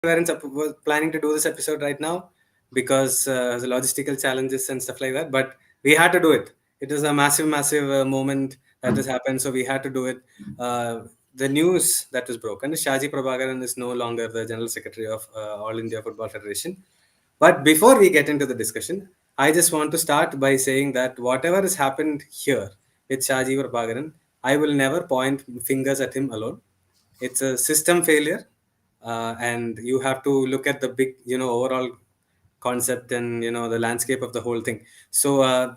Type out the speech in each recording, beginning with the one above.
was planning to do this episode right now because the logistical challenges and stuff like that. But we had to do it. It was a massive moment that has happened, so we had to do it. The news that was broken is Shaji Prabhakaran is no longer the General Secretary of All India Football Federation. But before we get into the discussion, I just want to start by saying that whatever has happened here with Shaji Prabhakaran, I will never point fingers at him alone. It's a system failure, and you have to look at the big, overall concept and the landscape of the whole thing. So,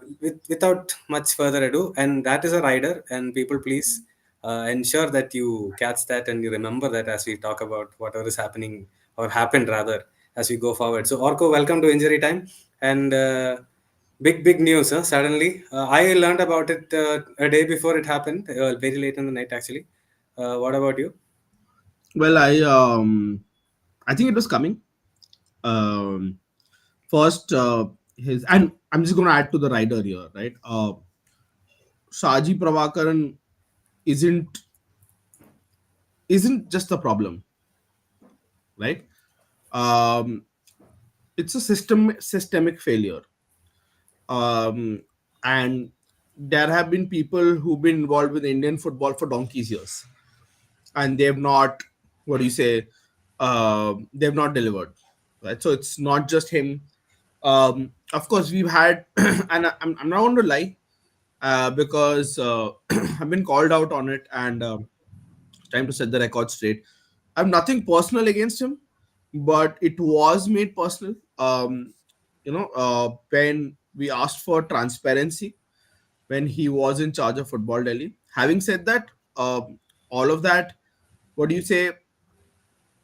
without much further ado, and that is a rider, and people please ensure that you catch that and you remember that as we talk about whatever is happening or happened rather as we go forward. So, Orko, welcome to Injury Time, and big news. Huh? Suddenly, I learned about it a day before it happened, very late in the night actually. What about you? Well, I think it was coming. Um, First, his and I'm just going to add to the rider here, right? Shaji Prabhakaran isn't isn't just a problem, right? Um, it's a systemic failure, um, and there have been people who've been involved with Indian football for donkey's years, and they've not, what do you say, they've not delivered, right? So it's not just him. Of course, we've had, and I'm not going to lie, because I've been called out on it, and time to set the record straight. I have nothing personal against him, but it was made personal. When we asked for transparency when he was in charge of Football Delhi. Having said that, all of that, what do you say?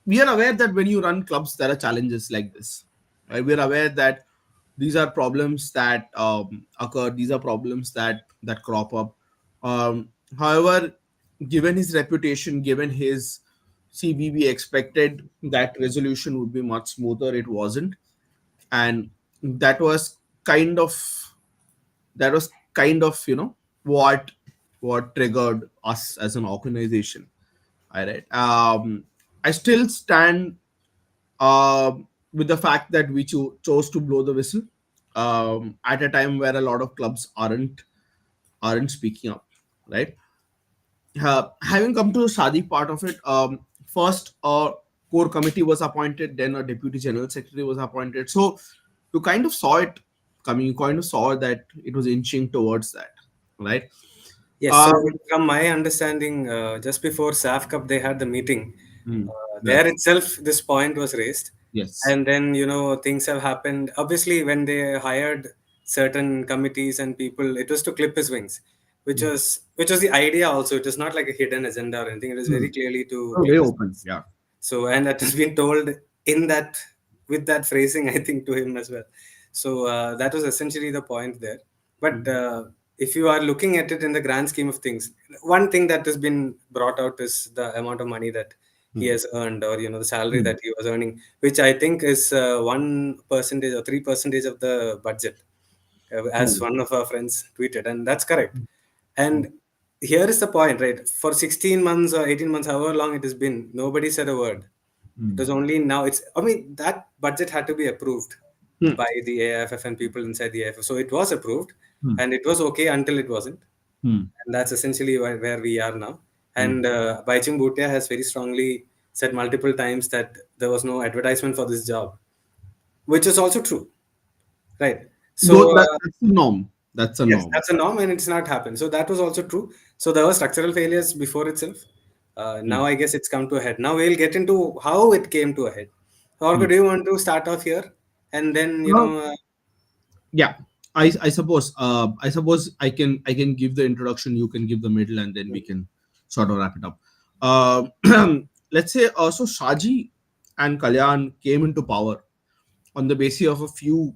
We are aware that when you run clubs, there are challenges like this. Right? We are aware that these are problems that occur. These are problems that crop up. However, given his reputation, given his CB, we expected that resolution would be much smoother. It wasn't, and that was kind of that was kind of what triggered us as an organization. All right. I still stand uh, with the fact that we chose to blow the whistle at a time where a lot of clubs aren't speaking up, right? Having come to the Shadi part of it, first a core committee was appointed, then a deputy general secretary was appointed. So you kind of saw it coming. You kind of saw that it was inching towards that, right? Yes, so Um, from my understanding, just before SAF Cup, they had the meeting. right. There itself, this point was raised. Yes. And then, things have happened. Obviously, when they hired certain committees and people, it was to clip his wings, Mm. which was the idea also. It was not like a hidden agenda or anything. It was very Mm. clearly to Oh, clip very his open. wings. Yeah. So, and that has been told in that, with that phrasing, I think, to him as well. So, that was essentially the point there. But Mm. if you are looking at it in the grand scheme of things, one thing that has been brought out is the amount of money that he Mm. has earned, or the salary Mm. that he was earning, which I think is 1% or 3% of the budget, as Mm. one of our friends tweeted, and that's correct. Mm. And here is the point, right? For 16 months or 18 months, however long it has been, nobody said a word. It Mm. was only now. I mean, that budget had to be approved Mm. by the AIFF and people inside the AIFF. So it was approved, Mm. and it was okay until it wasn't. Mm. And that's essentially where we are now. Mm. And Baichung Bhutia has very strongly said multiple times that there was no advertisement for this job, which is also true, right? So, That's the norm. That's a yes, norm. that's a norm, and it's not happened. So that was also true. So there were structural failures before itself. Now Mm. I guess it's come to a head. Now we'll get into how it came to a head. Orko, Mm. do you want to start off here, and then Yeah. I suppose I can give the introduction, you can give the middle, and then we can sort of wrap it up. Let's say also Shaji and Kalyan came into power on the basis of a few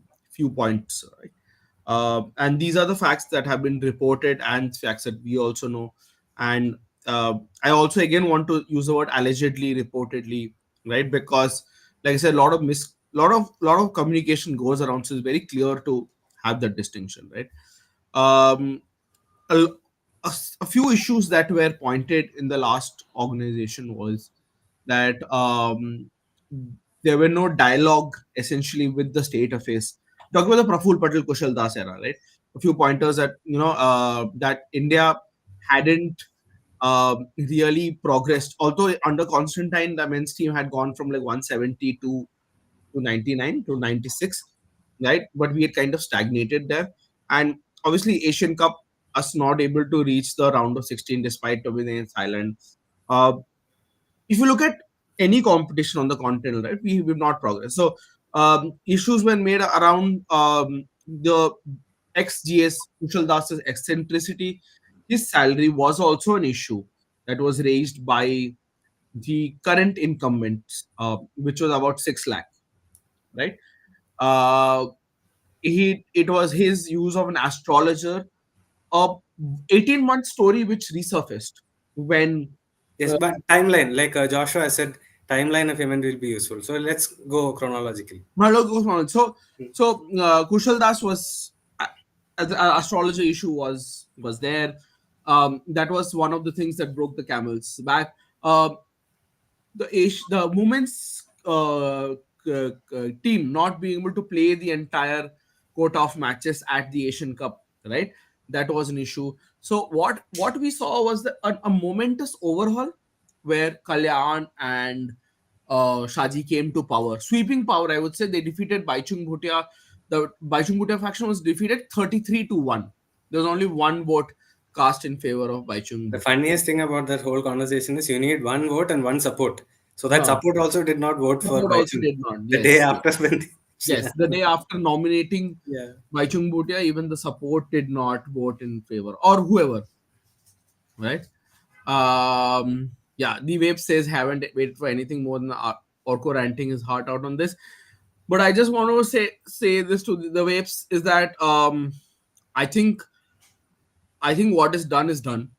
points, right? And these are the facts that have been reported and facts that we also know. And I also again want to use the word allegedly, reportedly, right? Because like I said, lot of communication goes around, so it's very clear to have that distinction, right? Um, a, a few issues that were pointed in the last organization was that There were no dialogue essentially with the state affairs. Talk about the Praful Patel Kushal Das era, right? A few pointers that that India hadn't really progressed. Although under Constantine, the men's team had gone from like 170 to 99 to 96, right? But we had kind of stagnated there. And obviously, Asian Cup, us not able to reach the round of 16 despite winning in Thailand. Uh, if you look at any competition on the continent, right, we've not progressed. So issues were made around the ex-GS Kushal Das's eccentricity. His salary was also an issue that was raised by the current incumbents, which was about 6 lakh, right? Uh, it was his use of an astrologer, a 18-month story which resurfaced when Yes, uh, but timeline, like Joshua said, timeline of event will be useful. So let's go chronologically. Marlowe goes on. So, Hmm. Kushal Das was the astrologer issue was there. That was one of the things that broke the camel's back. The women's team not being able to play the entire quota of matches at the Asian Cup, right? That was an issue. So what we saw was a momentous overhaul where Kalyan and Shaji came to power, sweeping power. I would say they defeated Baichung Bhutia. The Baichung Bhutia faction was defeated 33-1. There was only one vote cast in favor of Baichung The Bhutia. funniest thing about that whole conversation is you need one vote and one support. So that Huh. support also did not vote for Support also Baichung did not. the day Yes, yes. after when the election Yes, the day happened. after nominating Yeah. Baichung Bhutia, even the support did not vote in favor or whoever, right? Yeah, the wave says haven't waited for anything more than Orko ranting his heart out on this. But I just want to say this to the waves is that I think what is done is done.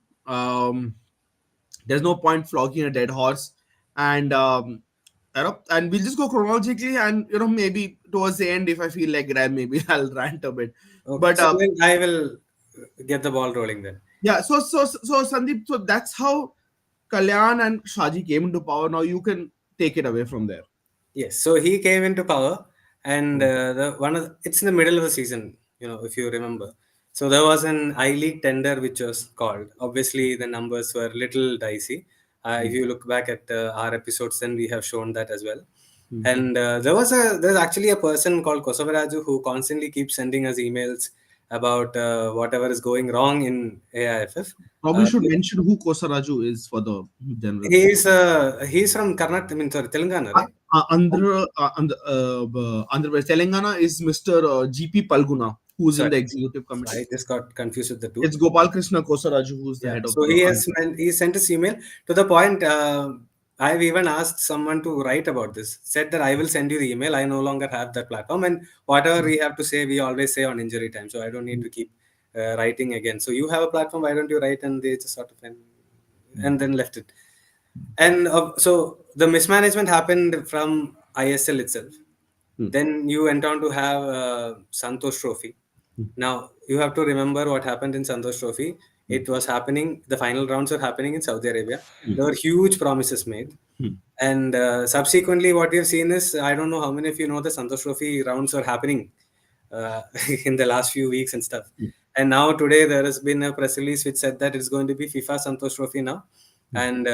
There's no point flogging a dead horse, and and we'll just go chronologically, and maybe towards the end, if I feel like Graham, maybe I'll rant a bit. Okay. But So then I will get the ball rolling then. yeah, so Sandeep, so that's how Kalyan and Shaji came into power. Now you can take it away from there. Yes, so he came into power, and Hmm. it's in the middle of the season, if you remember. So there was an iLeague tender which was called. Obviously, the numbers were little dicey. If Hmm. you look back at our episodes, then we have shown that as well. Hmm. And there's actually a person called Kosavaraju who constantly keeps sending us emails about whatever is going wrong in AIFF. Probably Uh, should mention who Kosaraju is for the general public. he's from Karnataka, I mean, sorry, Telangana, right? Andhra Pradesh, Telangana is Mr. GP Palguna, who's in Sorry. the executive So committee. I just got confused with the two. It's Gopal Krishna Kosaraju, who's the Yeah. head of So the Andhra. he sent us email to the point. I've even asked someone to write about this. Said that I will send you the email. I no longer have that platform, and whatever we have to say, we always say on injury time. So I don't need to keep writing again. So you have a platform. Why don't you write? And they just sort of and then left it. And so the mismanagement happened from ISL itself. Hmm. Then you went on to have Santosh Trophy. Now you have to remember what happened in Santosh Trophy. Hmm. It was happening. The final rounds were happening in Saudi Arabia. Hmm. There were huge promises made, Hmm. and subsequently, what we have seen is I don't know how many of you know the Santosh Trophy rounds were happening uh, in the last few weeks and stuff. Hmm. And now today there has been a press release which said that it's going to be FIFA Santosh Trophy now, and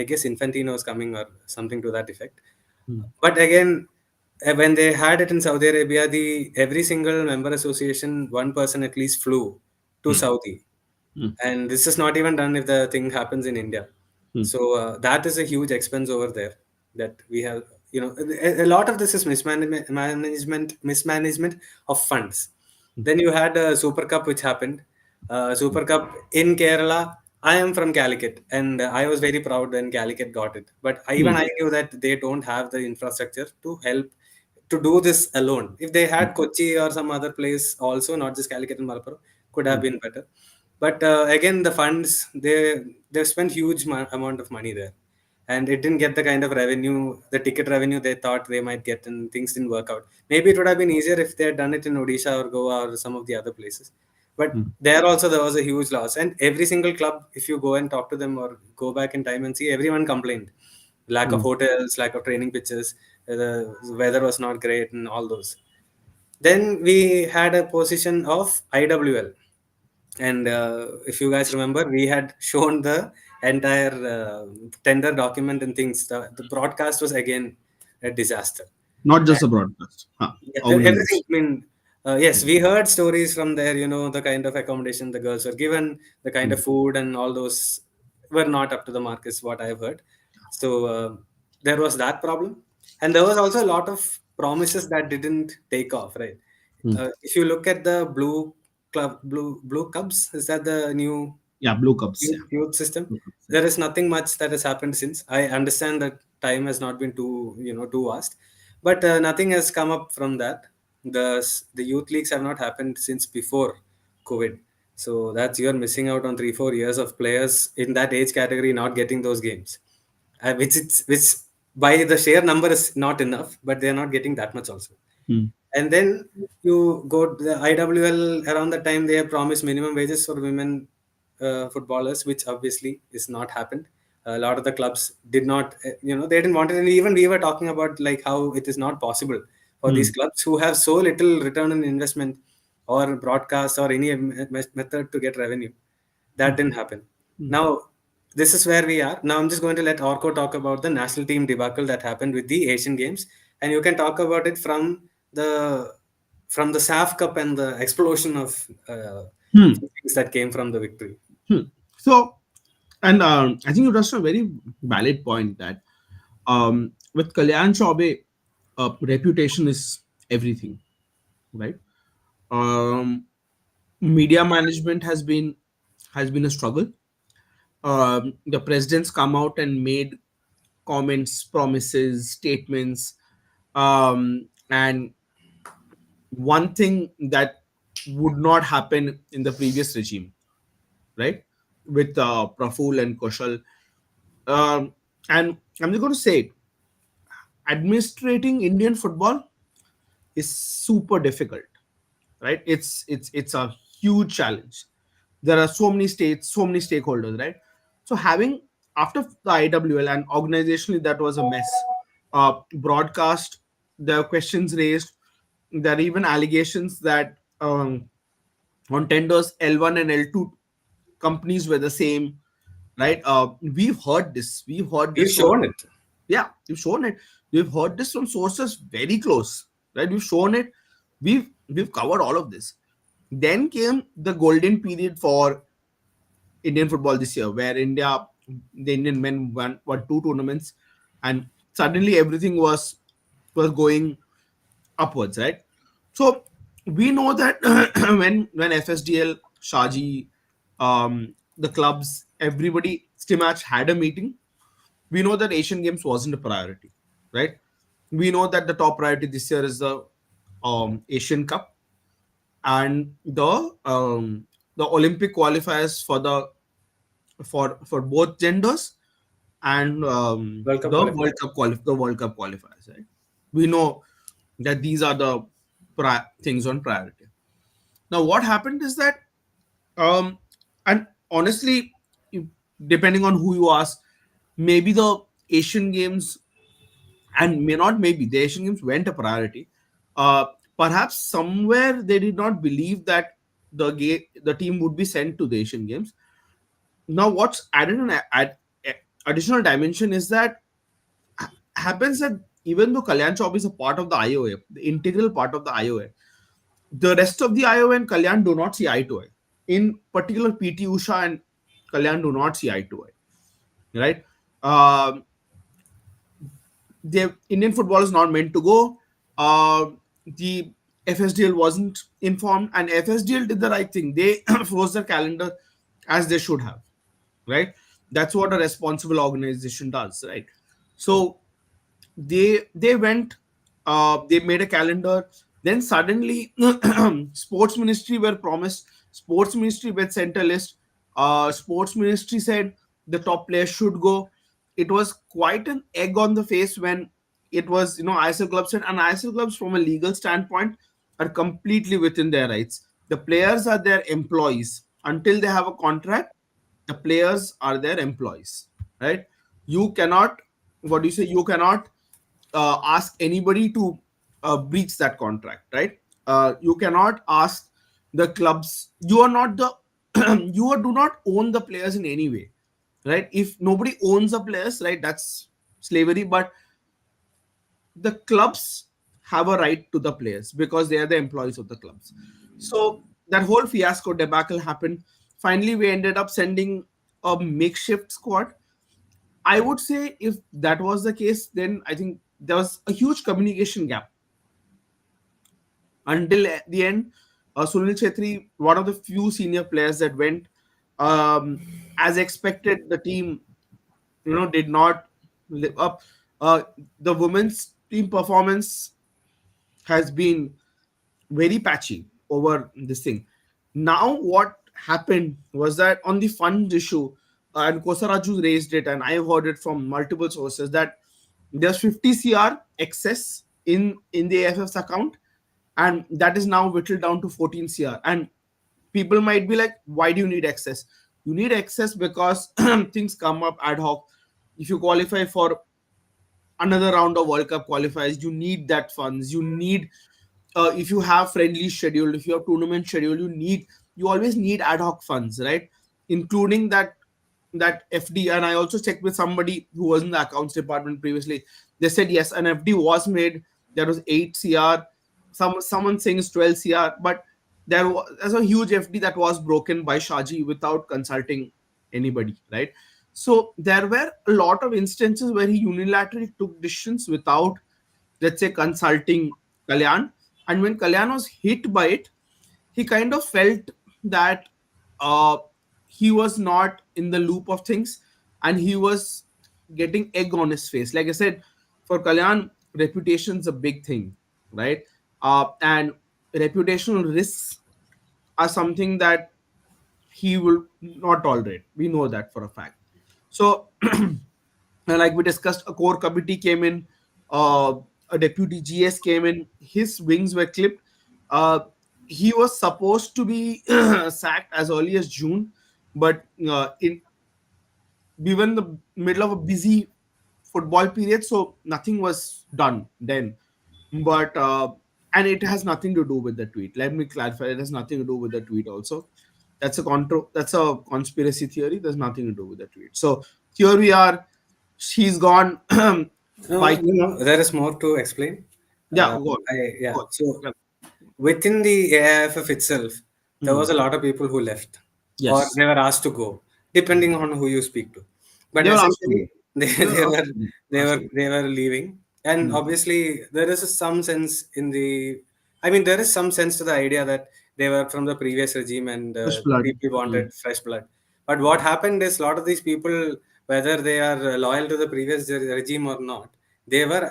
I guess Infantino is coming or something to that effect. Hmm. But again, when they had it in Saudi Arabia, the every single member association, one person at least flew to Hmm. Saudi, Hmm. and this is not even done if the thing happens in India. Hmm. So that is a huge expense over there that we have. A lot of this is mismanagement of funds. Then you had a Super Cup which happened. Super Cup in Kerala. I am from Calicut, and I was very proud when Calicut got it. But even Hmm. I knew that they don't have the infrastructure to help to do this alone. If they had Kochi or some other place also, not just Calicut and Malappuram, could have Hmm. been better. But again, the funds they spent huge amount of money there, and it didn't get the kind of revenue, the ticket revenue they thought they might get, and things didn't work out. Maybe it would have been easier if they had done it in Odisha or Goa or some of the other places. But Hmm. there also there was a huge loss, and every single club, if you go and talk to them or go back in time and see, everyone complained lack of Hmm. hotels, lack of training pitches. the weather was not great and all those. Then we had a position of IWL, and if you guys remember, we had shown the entire tender document and things. The broadcast was again a disaster. Not just the broadcast, huh, Yeah, everything. organization. I mean, yes, we heard stories from there. The kind of accommodation the girls were given, the kind of Hmm. food, and all those were not up to the mark, is what I've heard. So there was that problem, and there was also a lot of promises that didn't take off. Right? Hmm. If you look at the Blue Cubs, is that the new Yeah, blue cups. Yeah, youth system? blue cups. Yeah. There is nothing much that has happened since. I understand that time has not been too vast, but nothing has come up from that. The youth leagues have not happened since before COVID, so that's you're missing out on 3-4 years of players in that age category not getting those games, which by the sheer number is not enough, but they are not getting that much also. Hmm. And then you go to the IWL. Around the time they have promised minimum wages for women footballers, which obviously is not happened. A lot of the clubs did not, they didn't want it. And even we were talking about like how it is not possible for these Hmm. clubs who have so little return on investment or broadcast or any method to get revenue. That Hmm. didn't happen. Hmm. Now, this is where we are. Now, I'm just going to let Orko talk about the national team debacle that happened with the Asian Games, and you can talk about it the from the SAF Cup and the explosion of Hmm. things that came from the victory. Hmm. So, and I think you touched a very valid point that with Kalyan Chaube, reputation is everything, right? Um, Media management has been a struggle. The presidents come out and made comments, promises, statements, and one thing that would not happen in the previous regime, right? With Praful and Koshal, and I'm just going to say, administrating Indian football is super difficult, right? It's a huge challenge. There are so many states, so many stakeholders, right? So having after the IWL and organizationally that was a mess. Broadcast, there are questions raised. There are even allegations that on tenders L1 and L2 companies were the same, right? We've heard this. We've heard You've this from, shown it. yeah, we've shown it. We've heard this from sources very close, right? We've shown it. We've covered all of this. Then came the golden period for Indian football this year, where the Indian men won two tournaments, and suddenly everything was going upwards, right? So we know that when FSDL, Shaji, the clubs, everybody, Stimatch had a meeting. We know that Asian Games wasn't a priority, right? We know that the top priority this year is the Asian Cup and the Olympic qualifiers for both genders and World Cup the qualifier. World Cup qualifiers, right? We know that these are the things on priority. Now, what happened is that, um, and honestly, depending on who you ask, maybe the Asian Games and may not maybe the Asian Games went a priority. Uh, Perhaps somewhere they did not believe that the team would be sent to the Asian Games. Now, what's added additional dimension is that happens that even though Kalyan Chowbe is a part of the IOA, the integral part of the IOA, the rest of the IOA and Kalyan do not see eye to eye. In particular, PT Usha and Kalyan do not see eye to eye, right? Um, the Indian football is not meant to go. The FSDL wasn't informed, and FSDL did the right thing. They froze their calendar as they should have, right? That's what a responsible organization does, right? So they went, they made a calendar. Then suddenly, sports ministry were promised. Sports ministry were sent a list. Sports ministry said the top players should go. It was quite an egg on the face when it was, ISL clubs said, and ISL clubs from a legal standpoint are completely within their rights. The players are their employees until they have a contract. The players are their employees, right? You cannot, what do you say, you cannot ask anybody to breach that contract, right? You cannot ask the clubs. You are not the do not own the players in any way, right? If nobody owns the players, right, that's slavery. But the clubs have a right to the players because they are the employees of the clubs. So that whole fiasco debacle happened. Finally, we ended up sending a makeshift squad. I would say if that was the case, then I think there was a huge communication gap until the end. Sunil Chetri, one of the few senior players that went, as expected, the team did not live up. Uh, the women's team performance has been very patchy over this thing. Now, what happened was that on the funds issue, and Kosaraju raised it, and I've heard it from multiple sources that there's 50 CR excess in the AFF's account, and that is now whittled down to 14 CR. And people might be like, why do you need excess? You need excess because things come up ad hoc. If you qualify for another round of World Cup qualifiers, you need that funds. You need, if you have friendly schedule, if you have tournament schedule, you always need ad hoc funds, right? Including that FD. And I also checked with somebody who was in the accounts department previously. They said yes, an FD was made. There was 8 CR. Someone saying it's 12 CR, but there's a huge FD that was broken by Shaji without consulting anybody, right? So there were a lot of instances where he unilaterally took decisions without, let's say, consulting Kalyan. And when Kalyan was hit by it, he kind of felt that uh, he was not in the loop of things, and he was getting egg on his face. Like I said, for Kalyan, reputation's a big thing, right? And reputational risks are something that he will not tolerate. We know that for a fact. So, like we discussed, a core committee came in, uh, a deputy GS came in, his wings were clipped. Uh, he was supposed to be sacked as early as June, but we were in the middle of a busy football period, so nothing was done then. But and it has nothing to do with the tweet. Let me clarify: it has nothing to do with the tweet. Also, that's a conspiracy theory. There's nothing to do with the tweet. So here we are. She's gone. No, By there is more to explain. yeah, go on. Yeah. Go on. So Yeah. within the AIFF itself, there Hmm. was a lot of people who left or Yes. they were asked to go, depending on who you speak to. But They were asked to essentially, go. They were asked to go. Absolutely. they were leaving, and Hmm. obviously there is some sense in the. I mean, there is some sense to the idea that they were from the previous regime and Fresh blood. people Hmm. wanted fresh blood. But what happened is a lot of these people, whether they are loyal to the previous regime or not, they were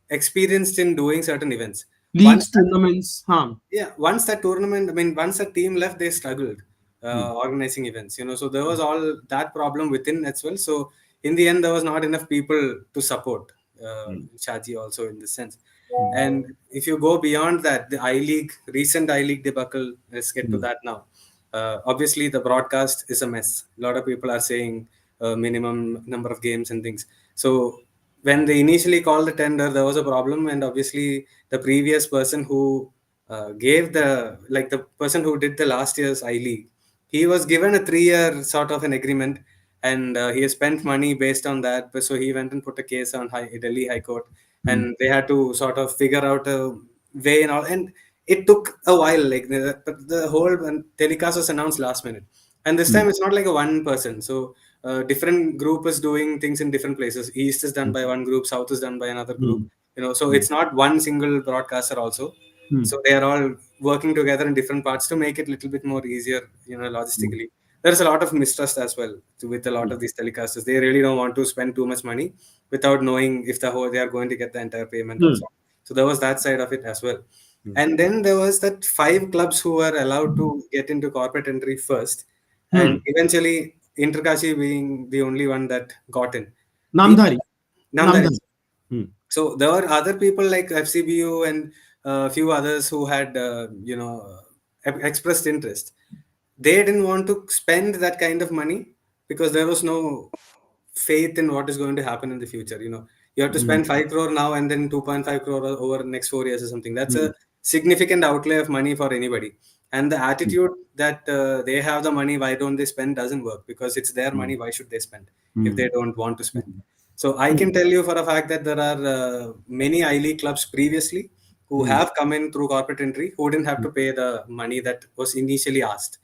experienced in doing certain events. Once Leagues, tournaments. Huh. yeah, once that tournament, I mean, once the team left, they struggled Hmm. organizing events, so there was all that problem within as well. So in the end, there was not enough people to support Hmm. Shaji also in this sense. And if you go beyond that, the recent I League debacle, let's get to Hmm. that now. Obviously, the broadcast is a mess. A lot of people are saying minimum number of games and things. So when they initially called the tender, there was a problem, and obviously the previous person who gave the like the person who did the last year's I League, he was given a 3 year sort of an agreement, and he has spent money based on that. So he went and put a case on Delhi High Court, Hmm. and they had to sort of figure out a way and all, and it took a while. Like but the whole telecast was announced last minute, and this Hmm. time it's not like a one person. So different group is doing things in different places. East is done Hmm. by one group, south is done by another group. Hmm. So Hmm. it's not one single broadcaster also. Hmm. So they are all working together in different parts to make it a little bit more easier, Hmm. logistically. There's a lot of mistrust as well with a lot of these telecasters. They really don't want to spend too much money without knowing if they are going to get the entire payment Hmm. also. So there was that side of it as well. Hmm. And then there was that five clubs who were allowed to get into corporate entry first, Hmm. and eventually Interkashi being the only one that got in. These Namdhari. Namdar. Namdhari. Hmm. So there were other people like FCBU and a few others who had, expressed interest. They didn't want to spend that kind of money because there was no faith in what is going to happen in the future. You have to mm, spend 5 crore now and then 2.5 crore over next 4 years or something. That's mm, a significant outlay of money for anybody. And the attitude that they have the money, why don't they spend, doesn't work, because it's their mm, money. Why should they spend if mm, they don't want to spend? mm, So I mm, can tell you for a fact that there are many I-League clubs previously who mm, have come in through corporate entry who didn't have to pay the money that was initially asked.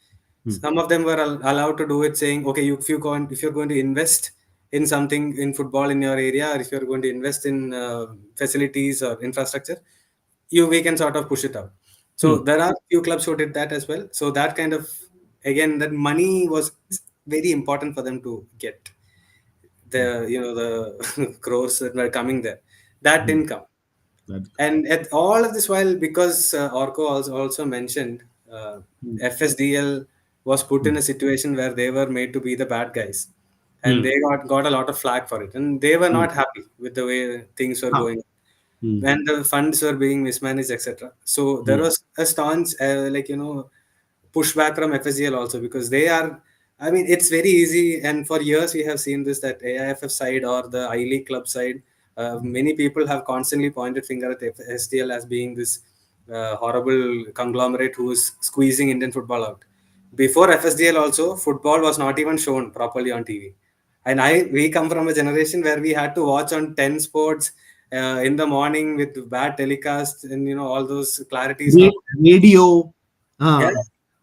mm, Some of them were allowed to do it, saying, "Okay, if you're going to invest in something in football in your area, or if you're going to invest in facilities or infrastructure, we can sort of push it out." So mm, there are few clubs who did that as well. So that kind of, again, that money was very important for them to get mm, the crores that were coming there. That mm. didn't come. That, And at all of this while, because Orco also mentioned, mm, FSDL was put in mm, a situation where they were made to be the bad guys, and mm, they got a lot of flack for it, and they were mm. not happy with the way things were Huh. going Mm, when the funds were being mismanaged, etc. So there mm, was a staunch, pushback from FSGL also, because they are. I mean, it's very easy, and for years we have seen this, that AIFF side or the I League club side. Many people have constantly pointed finger at FSDL as being this horrible conglomerate who is squeezing Indian football out. Before FSDL, also football was not even shown properly on TV, and we come from a generation where we had to watch on 10 sports in the morning with bad telecasts, and all those clarities not. Radio. Yeah, Uh,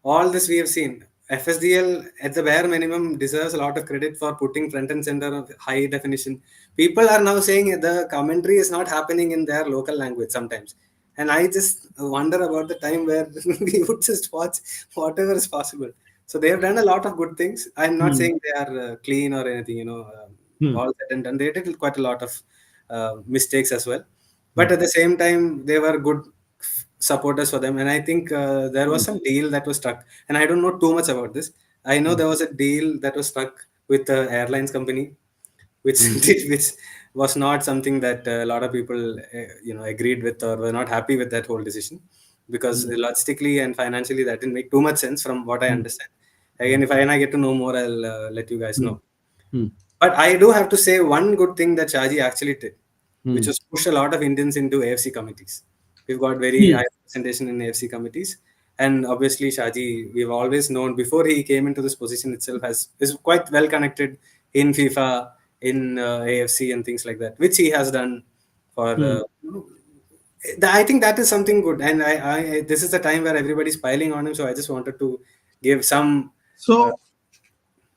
all this we have seen. FSDL at the bare minimum deserves a lot of credit for putting front and center of high definition. People are now saying the commentary is not happening in their local language sometimes. And I just wonder about the time where we would just watch whatever is possible. So they have done a lot of good things. I'm not mm, saying they are clean or anything, mm, all said and done. They did quite a lot of mistakes as well. But mm, at the same time, they were good supporters for them. And I think there was mm, some deal that was struck. And I don't know too much about this. I know mm, there was a deal that was struck with the airlines company, which mm, which was not something that a lot of people agreed with or were not happy with that whole decision, because mm, logistically and financially that didn't make too much sense from what I mm, understand. Again, if I get to know more, I'll let you guys mm, know. mm, But I do have to say one good thing that Shaji actually did, which mm, was push a lot of Indians into AFC committees. We've got very mm, high representation in AFC committees. And obviously, Shaji, we've always known before he came into this position itself, is quite well connected in FIFA, in AFC, and things like that, which he has done for. mm. I think that is something good, and this is the time where everybody's piling on him. So I just wanted to give some. Uh,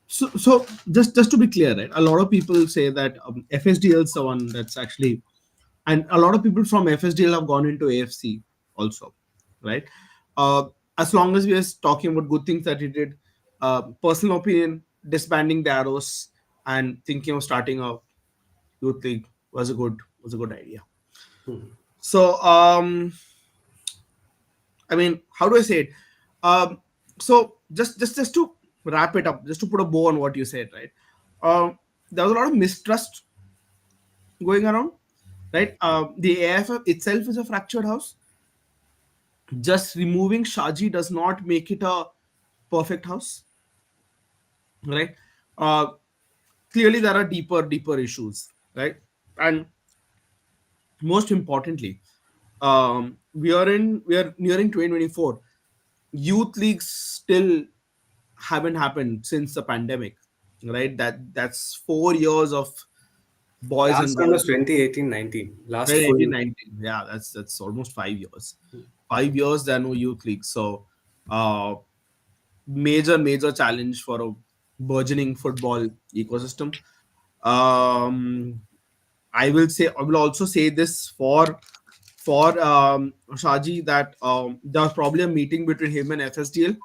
So, so just to be clear, right? A lot of people say that FSDL is the one that's actually, and a lot of people from FSDL have gone into AFC also, right? Uh, as long as we are talking about good things that he did, personal opinion, disbanding the Arrows and thinking of starting a youth league was a good idea. So, I mean, how do I say it? Um, so just to wrap it up, just to put a bow on what you said, right? There was a lot of mistrust going around, right? The AIFF itself is a fractured house. Just removing Shaji does not make it a perfect house, right? Uh, Clearly, there are deeper issues, right? And most importantly, we are nearing 2024. Youth leagues still haven't happened since the pandemic, right? That's 4 years of boys and Last one was girls. 2018-19, last Right, full. 18, 19. Yeah, that's almost 5 years. 5 years there are no youth leagues. So uh major challenge for a burgeoning football ecosystem. Um I will also say this for Shaji, that there was probably a meeting between him and FSDL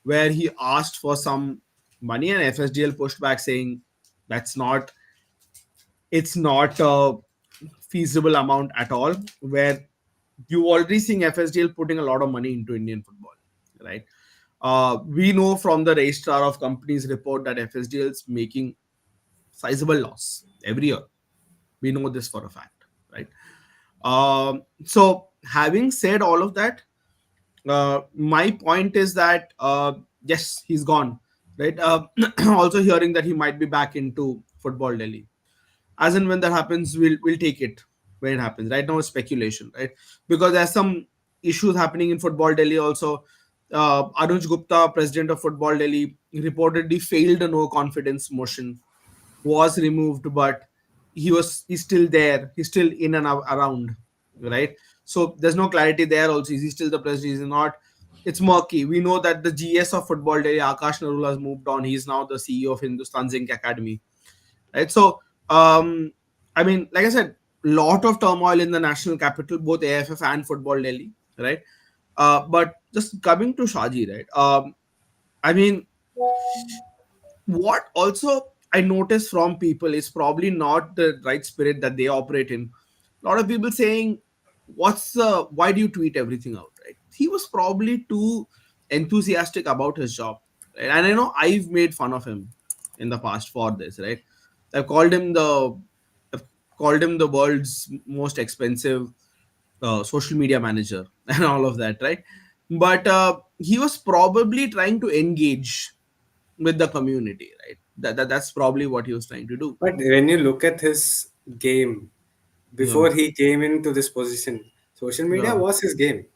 where he asked for some money, and FSDL pushed back saying that's not it's not a feasible amount at all. Where you already seeing FSDL putting a lot of money into Indian football, right? We know from the registrar of companies report that FSDL is making sizable loss every year. We know this for a fact, right? So having said all of that, my point is that yes, he's gone, right? Also hearing that he might be back into football Delhi. As and when that happens, we'll take it when it happens. Right now, it's speculation, right? Because there's some issues happening in Football Delhi also. Anuj Gupta, president of Football Delhi, reportedly failed a no confidence motion, was removed, but he's still there. He's still in and around, right? So there's no clarity there. Also, is he still the president? Is he not? It's murky. We know that the GS of Football Delhi, Akash Narula, has moved on. He's now the CEO of Hindustan Zinc Academy, right? So, I mean, like I said, lot of turmoil in the national capital, both AIFF and Football Delhi, right? But just coming to Shaji, right? I mean, what also I notice from people is probably not the right spirit that they operate in. A lot of people saying, "What's the? Why do you tweet everything out?" Right? He was probably too enthusiastic about his job, right? And I know I've made fun of him in the past for this, right? I've called him the I've called him the world's most expensive social media manager and all of that, right? But he was probably trying to engage with the community, right? That's probably what he was trying to do. But when you look at his game Yeah. before he came into this position, social media Yeah. was his game.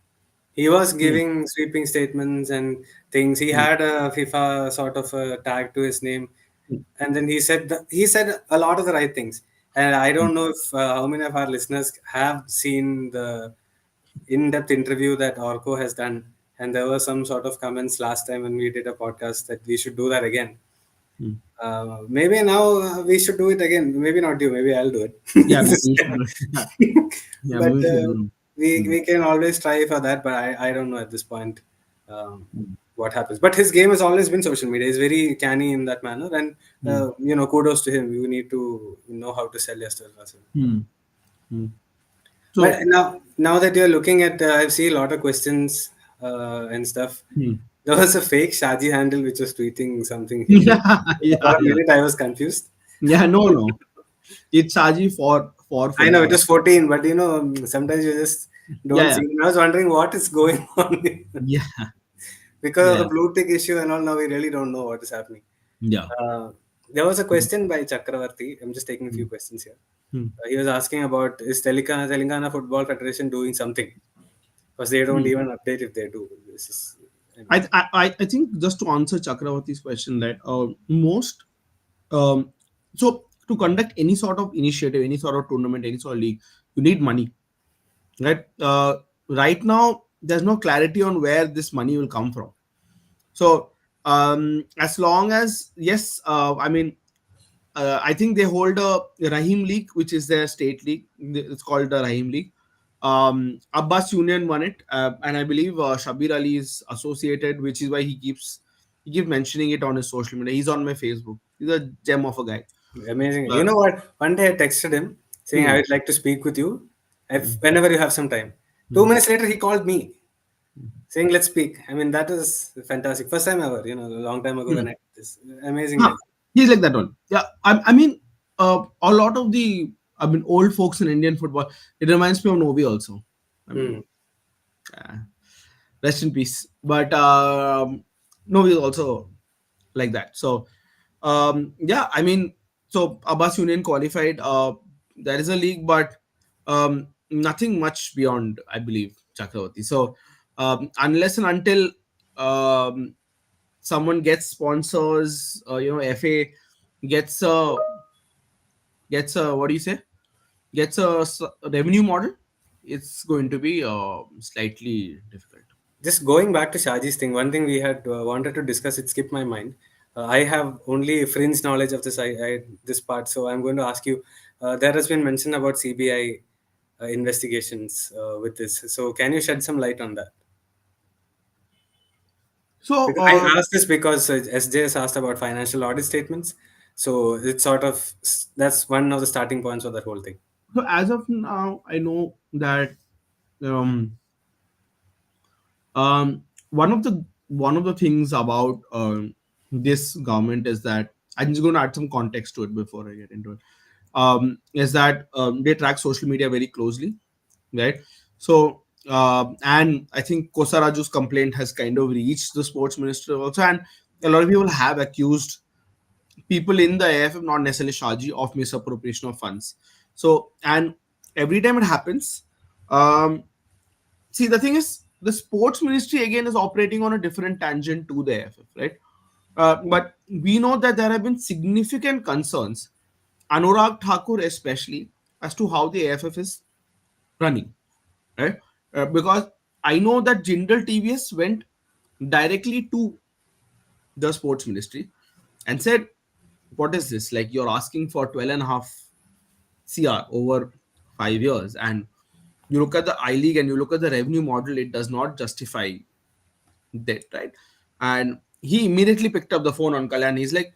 He was Hmm. giving sweeping statements and things. He Hmm. had a FIFA sort of a tag to his name, Hmm. and then he said a lot of the right things. And I don't know if how many of our listeners have seen the in-depth interview that Orko has done. And there were some sort of comments last time when we did a podcast that we should do that again. Hmm. Maybe now we should do it again. Maybe not you. Maybe I'll do it. Yeah, maybe This we should time. do it. Yeah, yeah, maybe But we should do it. Hmm. we can always try for that. But I don't know at this point Hmm. what happens. But his game has always been social media. He's very canny in that manner, and Hmm. kudos to him. You need to know how to sell your stuff as well. Hmm. Hmm. But So, now that you're looking at, I've seen a lot of questions and stuff. hmm. There was a fake Shaji handle which was tweeting something Hindi. Yeah, For yeah, a yeah, minute, I was confused. yeah. No, no, it's Saji for I know it football. was 14, but sometimes you just don't Yeah, see. I was wondering what is going on yeah, because of yeah, the blue tick issue and all. Now we really don't know what is happening. yeah, Uh, there was a yeah. question by Chakravarti. I'm just taking a few Hmm. questions here. Hmm. He was asking about is Telangana Football Federation doing something because they don't Hmm. even update if they do. This is, I mean, I think just to answer Chakravarti's question, that most um, so to conduct any sort of initiative, any sort of tournament, any sort of league, you need money, right? Right now, there's no clarity on where this money will come from. So as long as yes, I mean, I think they hold a Rahim League, which is their state league. It's called the Rahim League. Abbas Union won it, and I believe Shabir Ali is associated, which is why he keeps mentioning it on his social media. He's on my Facebook. He's a gem of a guy. amazing. You Uh, know what? One day I texted him saying I hmm, would like to speak with you if hmm, whenever you have some time. Two hmm, minutes later, he called me saying let's speak. I mean that is fantastic. First time ever. A long time ago hmm. when I did this. Amazing Huh. guy. He's like that one. Yeah, I mean, a lot of the old folks in Indian football. It reminds me of Novi also. I Hmm. mean, uh, rest in peace. But Novi is also like that. So yeah, I mean, so Abbas Union qualified. There is a league, but nothing much beyond, I believe, Chakravarti. So unless and until um, someone gets sponsors, FA gets a what do you say? Gets a revenue model. It's going to be slightly difficult. Just going back to Shaji's thing, one thing we had wanted to discuss, it skipped my mind. I have only fringe knowledge of this part, so I'm going to ask you. There has been mention about CBI investigations with this. So can you shed some light on that? So Because I asked this because SJ has asked about financial audit statements. So it's sort of that's one of the starting points of that whole thing. so as of now, I know that um, one of the things about this government is that I'm just going to add some context to it before I get into it. Is that they track social media very closely, right? So and I think Kosaraju's complaint has kind of reached the sports minister also, and a lot of people have accused people in the AIFF, not necessarily Shaji, of misappropriation of funds. So, and every time it happens, um, see, the thing is, the sports ministry again is operating on a different tangent to the AIFF, right? But we know that there have been significant concerns, Anurag Thakur especially, as to how the AIFF is running, right? Because I know that Jindal TVS went directly to the sports ministry and said, what is this? Like, you're asking for 12 and a half CR over 5 years, and you look at the iLeague and you look at the revenue model, it does not justify that, right? And he immediately picked up the phone on Kalyan. He's like,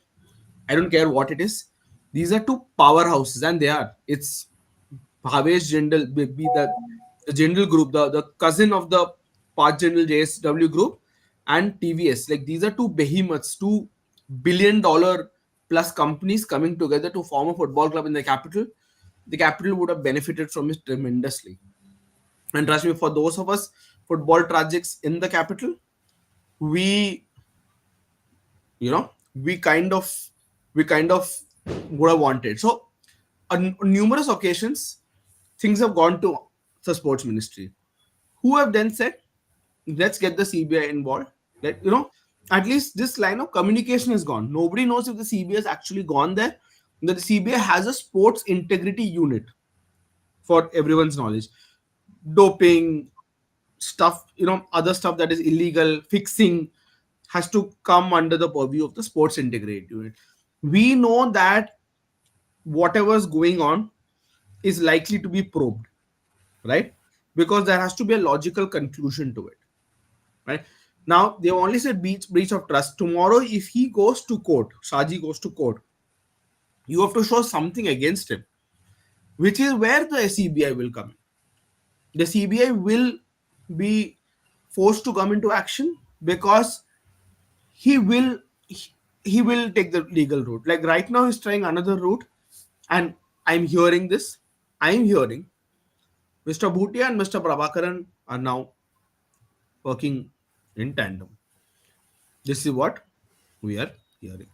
I don't care what it is. These are two powerhouses, and they are. It's Bhavesh Jindal, be the Jindal group, the cousin of the Park Jindal JSW group, and TVS. Like, these are two behemoths, $2 billion plus companies coming together to form a football club in the capital. The capital would have benefited from it tremendously. And trust me, for those of us football tragics in the capital, we, we kind of would have wanted. So on numerous occasions, things have gone to the sports ministry, who have then said, let's get the CBI involved. At least this line of communication is gone. Nobody knows if the CBI has actually gone there. That the CBI has a sports integrity unit, for everyone's knowledge. Doping stuff, other stuff that is illegal, fixing, has to come under the purview of the sports integrity unit. We know that whatever's going on is likely to be probed, right? Because there has to be a logical conclusion to it, right? Now, they only said breach of trust. Tomorrow, if he goes to court, Shaji goes to court, you have to show something against him, which is where the CBI will come in. The CBI will be forced to come into action, because he will he will take the legal route. Like, right now, he's trying another route, and I'm hearing this. I'm hearing Mr. Bhutia and Mr. Prabhakaran are now working in tandem. This is what we are hearing.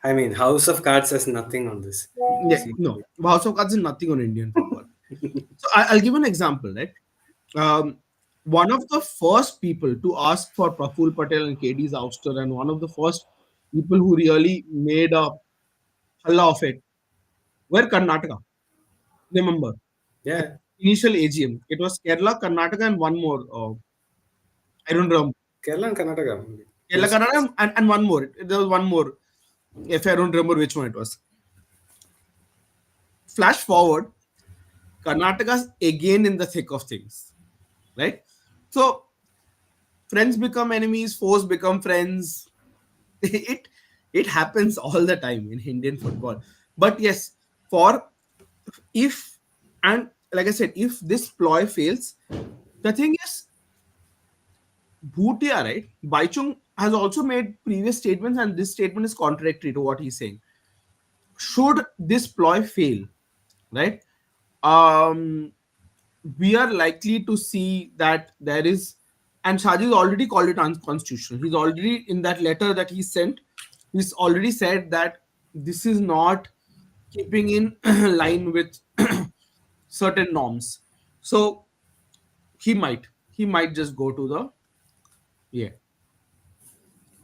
I mean, House of Cards has nothing on this. Yeah, no, House of Cards is nothing on Indian football. So I'll give an example, right? Um, one of the first people to ask for Praful Patel and KD's ouster, and one of the first people who really made a halla of it, were Karnataka. Remember, at Yeah, initial AGM, it was Kerala, Karnataka, and one more. I don't remember. Kerala and Karnataka. Kerala, Most. Karnataka, and one more. There was one more. If I don't remember which one it was. Flash forward, Karnataka's again in the thick of things, right? So friends become enemies, foes become friends. It it happens all the time in Indian football. But yes, for if and like I said, if this ploy fails, the thing is, Bhutia, right? Baichung has also made previous statements, and this statement is contradictory to what he's saying. Should this ploy fail, right? Um, we are likely to see that there is, and Shaji's already called it unconstitutional. He's already, in that letter that he sent, he's already said that this is not keeping in line with certain norms. So he might just go to yeah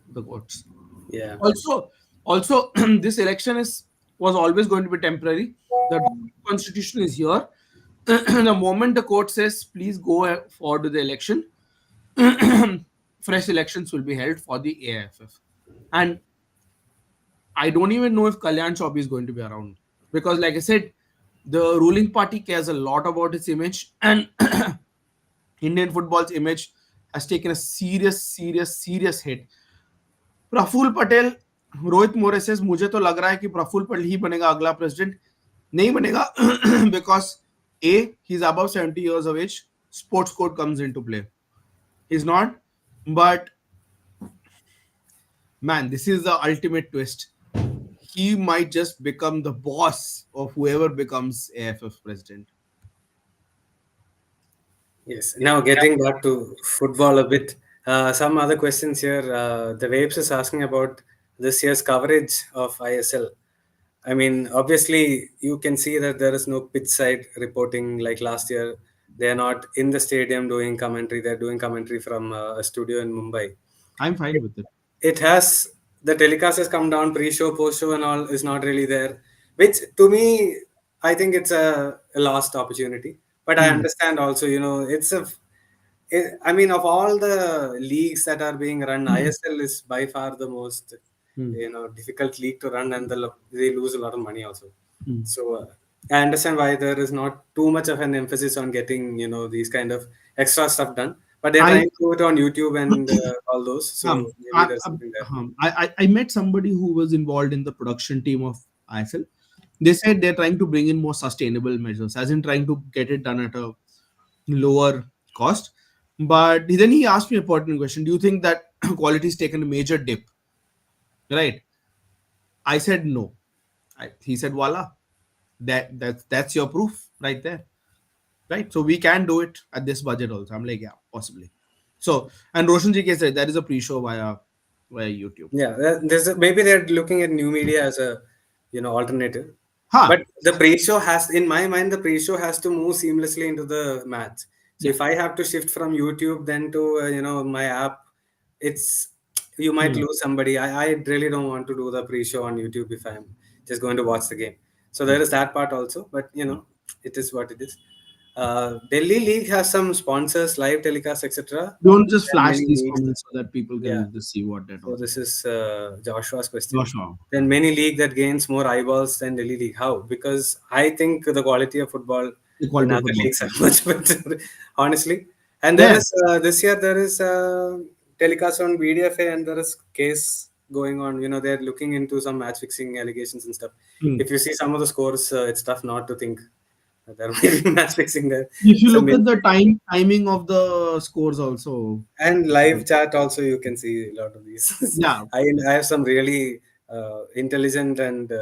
the courts. Yeah. Also, this election was always going to be temporary. The constitution is here. The moment the court says please go forward with the election, fresh elections will be held for the AIFF. And I don't even know if Kalyan Chaubey is going to be around, because, like I said, the ruling party cares a lot about its image, and Indian football's image has taken a serious, serious, serious hit. Praful Patel, Rohit मोरे से मुझे तो लग रहा है कि प्रफुल्ल पटेल ही बनेगा अगला president. नहीं बनेगा because A, he's above 70 years of age, sports code comes into play. He's not, but man, this is the ultimate twist. He might just become the boss of whoever becomes AFF president. Yes. Now getting back to football a bit. Some other questions here. The Vapes is asking about this year's coverage of ISL. I mean, obviously, you can see that there is no pitch side reporting like last year. They are not in the stadium doing commentary. They're doing commentary from a studio in Mumbai. I'm fine with it. It has the telecast has come down, pre-show, post-show, and all is not really there. Which to me, I think it's a lost opportunity. But I Hmm. understand also, it's I mean, of all the leagues that are being run, ISL is by far the most, Hmm. difficult league to run, and they lose a lot of money also. Hmm. So I understand why there is not too much of an emphasis on getting, these kind of extra stuff done. But they're I trying to do it on YouTube and all those. So maybe there's something there. I met somebody who was involved in the production team of IFL. They said they're trying to bring in more sustainable measures, as in trying to get it done at a lower cost. But then he asked me a pertinent question: do you think that quality has taken a major dip? Right? I said no. He said, "Voila, that's your proof right there." Right? So we can do it at this budget also. I'm like, yeah, possibly. So, and Roshan ji said that is a pre-show via YouTube. Yeah, maybe they're looking at new media as a alternative. Huh? But the pre-show has, in my mind, the pre-show has to move seamlessly into the match. So Yeah. if I have to shift from YouTube then to my app, it's you might Hmm. lose somebody. I really don't want to do the pre-show on YouTube if I'm just going to watch the game. So Hmm. there is that part also, but it is what it is. Delhi League has some sponsors, live telecast, etc. Don't just And flash many these leagues. comments so that people Yeah. can just see what they're So talking this about. is Joshua's question. Joshua, Then many league that gains more eyeballs than Delhi League. How? Because I think the quality of football the in quality of other football. leagues are much better, honestly. And there Yeah, is this year there is telecast on BDFA and there is case going on. They're looking into some match fixing allegations and stuff. hmm. If you see some of the scores, it's tough not to think that there might be match fixing there. If you It's a look myth. at the timing of the scores, also, And live chat also you can see a lot of these. yeah, I have some really intelligent and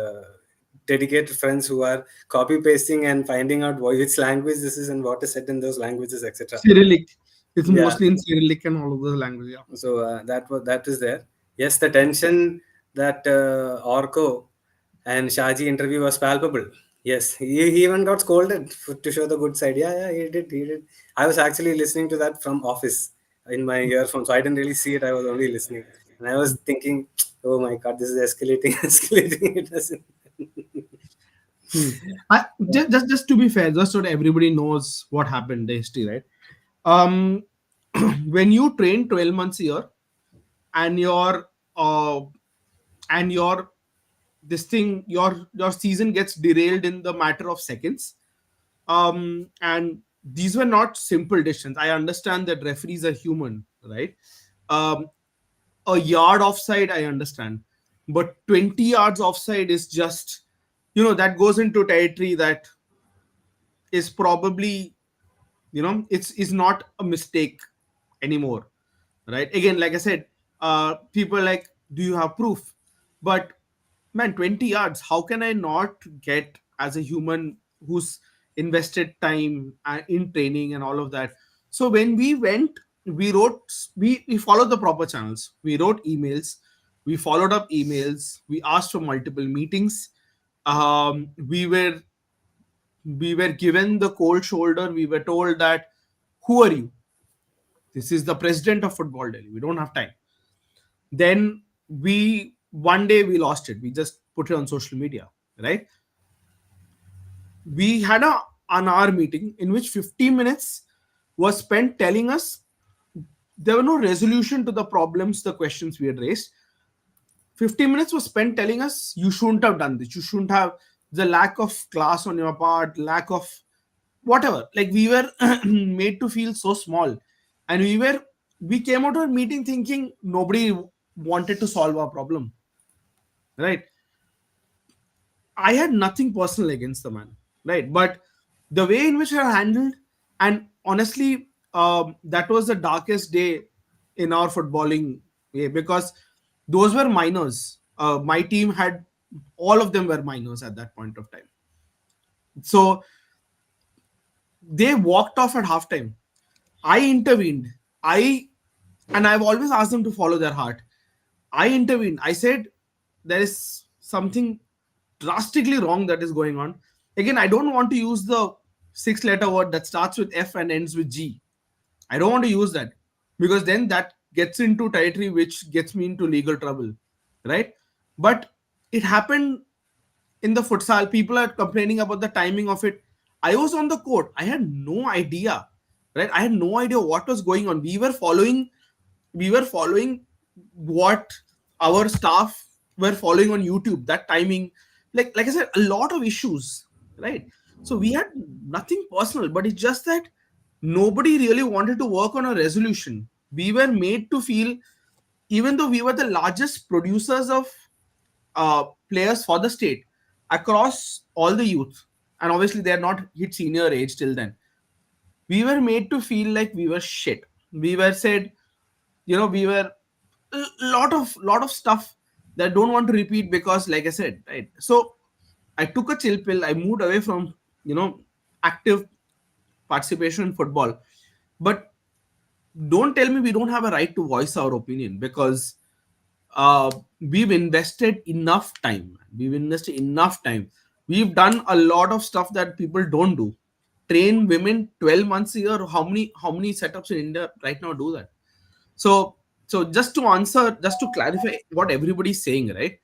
dedicated friends who are copy pasting and finding out which language this is and what is said in those languages, etc. Cyrillic. It's Yeah, mostly in Cyrillic and all of those languages. Yeah. so that is there. Yes, the tension that Orko and Shaji interview was palpable. Yes, he even got scolded to show the good side. Yeah, he did. He did. I was actually listening to that from office in my earphone, so I didn't really see it. I was only listening, and I was thinking, "Oh my God, this is escalating, escalating." It doesn't. Hmm. Just to be fair, just so that everybody knows what happened, the history, right? Um, when you train 12 months a year and uh, your this thing your season gets derailed in the matter of seconds, and these were not simple decisions. I understand that referees are human, right? um, a yard offside, I understand, but 20 yards offside is just, that goes into territory that is probably, it's not a mistake anymore, right? Again, like I said, people are like, do you have proof? But man, 20 yards, how can I not get, as a human who's invested time in training and all of that? So when we went, we wrote, we followed the proper channels. We wrote emails, we followed up emails, we asked for multiple meetings. We were given the cold shoulder. We were told that, who are you? This is the president of Football Delhi. We don't have time. Then we one day we lost it. We just put it on social media, right? We had an hour meeting in which 15 minutes was spent telling us there were no resolution to the problems, the questions we had raised. 15 minutes was spent telling us you shouldn't have done this. You shouldn't have, the lack of class on your part, lack of whatever. Like, we were made to feel so small, and we came out of a meeting thinking nobody wanted to solve our problem, right? I had nothing personal against the man, right? But the way in which I handled, and honestly, that was the darkest day in our footballing way, because those were minors. My team had, all of them were minors at that point of time. So they walked off at halftime. I intervened. And I've always asked them to follow their heart. I intervened. I said, there is something drastically wrong that is going on. Again, I don't want to use the six-letter word that starts with F and ends with G. I don't want to use that, because then that gets into territory which gets me into legal trouble, right? But it happened in the futsal. People are complaining about the timing of it. I was on the court. I had no idea, right? I had no idea what was going on. We were following what our staff were following on YouTube. That timing, like I said, a lot of issues, right? So we had nothing personal, but it's just that nobody really wanted to work on a resolution. We were made to feel, even though we were the largest producers of players for the state across all the youth, and obviously they are not hit senior age till then, we were made to feel like we were shit. We were said, we were lot of stuff that I don't want to repeat, because like I said, right? So I took a chill pill. I moved away from active participation in football. But don't tell me we don't have a right to voice our opinion, because we've invested enough time. We've done a lot of stuff that people don't do. Train women 12 months a year. How many setups in India right now do that? So just to clarify what everybody's saying, right?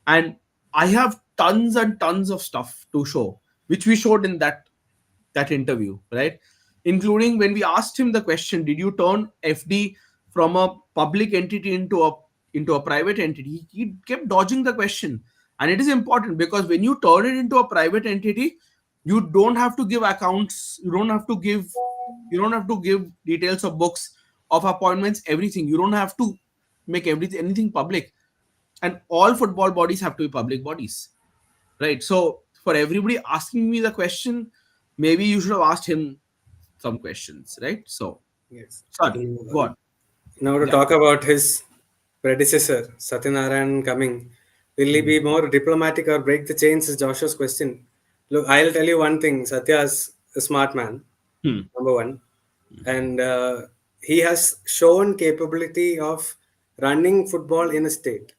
And I have tons and tons of stuff to show, which we showed in that interview, right? Including when we asked him the question, did you turn FD from a public entity into a private entity? He kept dodging the question. And it is important, because when you turn it into a private entity, you don't have to give accounts, you don't have to give details of books, of appointments, everything. You don't have to make anything public. And all football bodies have to be public bodies, right? So for everybody asking me the question, maybe you should have asked him some questions, right? So Yes. sorry, go on. Now to Yeah. talk about his predecessor, Satyanarayan coming. Will he be more diplomatic or break the chains? Is Joshua's question. Look, I'll tell you one thing. Satya's a smart man, Hmm. number one, and he has shown capability of running football in a state.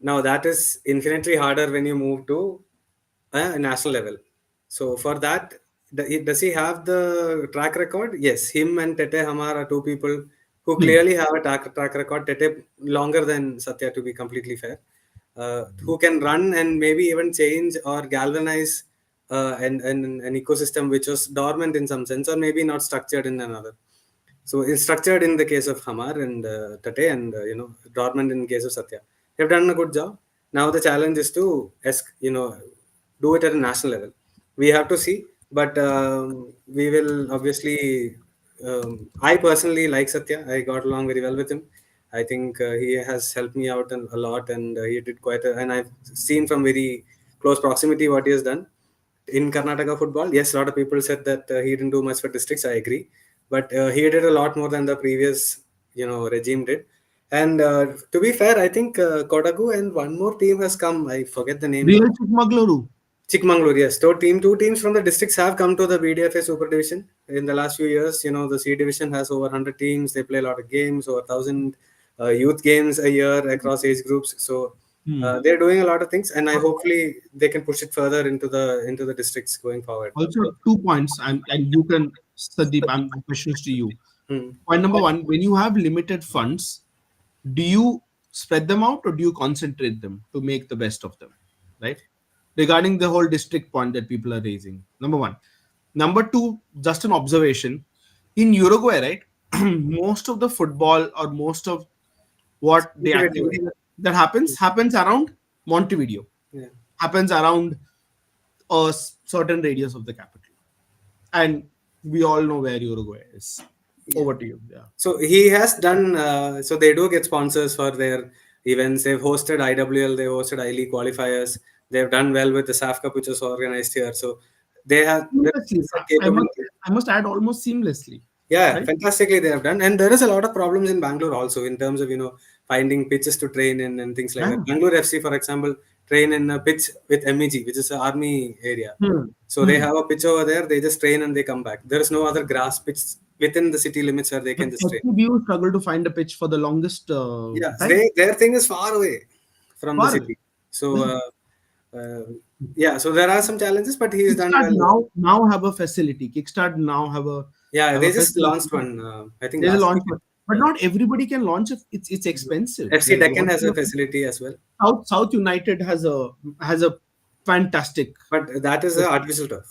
Now that is infinitely harder when you move to a national level. So for that, does he have the track record? Yes, him and Tete Hamar are two people who Hmm. clearly have a track record. Tete longer than Satya, to be completely fair, who can run and maybe even change or galvanize an ecosystem which was dormant in some sense, or maybe not structured in another. So it's structured in the case of Hamar and Tate, and dormant in the case of Satya. They've done a good job. Now the challenge is to do it at a national level. We have to see, but we will obviously. I personally like Satya. I got along very well with him. I think he has helped me out a lot, and he did quite. And I've seen from very close proximity what he has done in Karnataka football. Yes, a lot of people said that he didn't do much for districts. I agree, but he did a lot more than the previous, regime did. And to be fair, I think Kodagu and one more team has come. I forget the name now. Real Chikmagaluru. Chikmagalur, yes. So two teams from the districts have come to the BDFA Super Division in the last few years. The C Division has over 100 teams. They play a lot of games, over 1,000 youth games a year across age groups. So Hmm. they're doing a lot of things, and I hopefully they can push it further into the districts going forward. Also, 2 points, and you can, Sandeep, my question is to you. Hmm. Point number one: when you have limited funds, do you spread them out, or do you concentrate them to make the best of them, right? Regarding the whole district point that people are raising, number one. Number two, just an observation. In Uruguay, right, most of the football, or most of what the Individual. activity that happens around Montevideo, Yeah. happens around a certain radius of the capital, and we all know where Uruguay is. Yeah. Over to you. Yeah. So he has done. So they do get sponsors for their events. They've hosted IWL. They've hosted ileague qualifiers. They've done well with the SAF Cup, which was organized here. So they have the Seamlessly. I must capability. I must add, almost seamlessly, Yeah, right? fantastically they have done. And there is a lot of problems in Bangalore also in terms of, finding pitches to train in and things like that. Yeah. Bangalore FC, for example, train in a pitch with MEG, which is an army area. Hmm. So they Hmm. have a pitch over there, they just train and they come back. There is no other grass pitch within the city limits where they But can just train. FCBU struggled to find a pitch for the longest Yeah, time. their thing is far away from the Far away. city. So uh, yeah, so there are some challenges, but he's done Kickstart well. now have a facility. Kickstart now Yeah, have a they just facility. launched one. I think There's a last launch, week. but Yeah. not everybody can launch it. It's expensive. FC Like Deccan has launching a a facility as well, South United has a fantastic but that is a facility. artificial turf,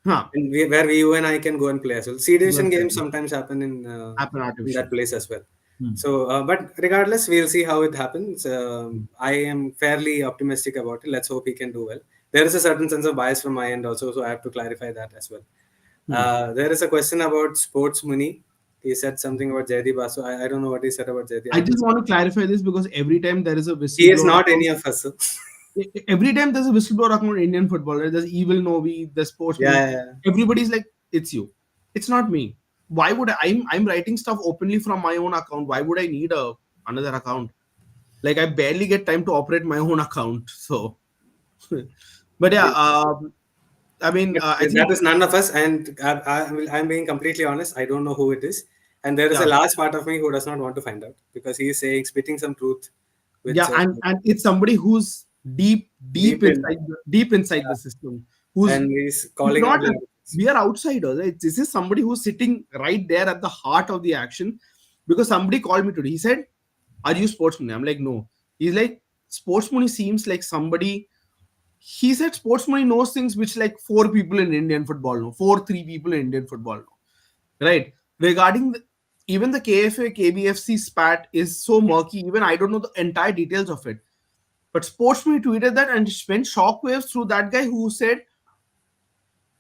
Huh. and where you and I can go and play as well. C division Well, games sometimes happen happen in that artificial. place as well. Hmm. So, but regardless, we'll see how it happens. Hmm. I am fairly optimistic about it. Let's hope he can do well. There is a certain sense of bias from my end also, so I have to clarify that as well. Hmm. There is a question about sports Muni. He said something about Jaydeep Basu. I don't know what he said about Jaydeep. I I just just want to clarify this because every time there is a He is whistleblower not any account, of us. So. every time there's a whistleblower account in Indian football, right? There's Evil Novi, the sports Yeah, money. yeah, yeah. Everybody's like, it's you. It's not me. Why would I'm writing stuff openly from my own account. Why would I need another account? Like I barely get time to operate my own account. So, but yeah, I mean, But I that think is none of us, and I'm being completely honest. I don't know who it is, and there is a yeah, large part of me who does not want to find out because he is saying spitting some truth, which yeah, and it's somebody who's deep in, deep inside the yeah, system. Who's and he's It's calling out not the arrogance. we are outsiders. Right? This is somebody who's sitting right there at the heart of the action. Because somebody called me today. He said, "Are you sportsman?" I'm like, "No." He's like, "Sportsman seems like somebody." He said, "Sportsman knows things which like four people in Indian football know, three people in Indian football know." Right? Regarding even the KFA KBFC spat is so murky. Even I don't know the entire details of it. But Sportsman tweeted that and went shockwaves through that guy who said,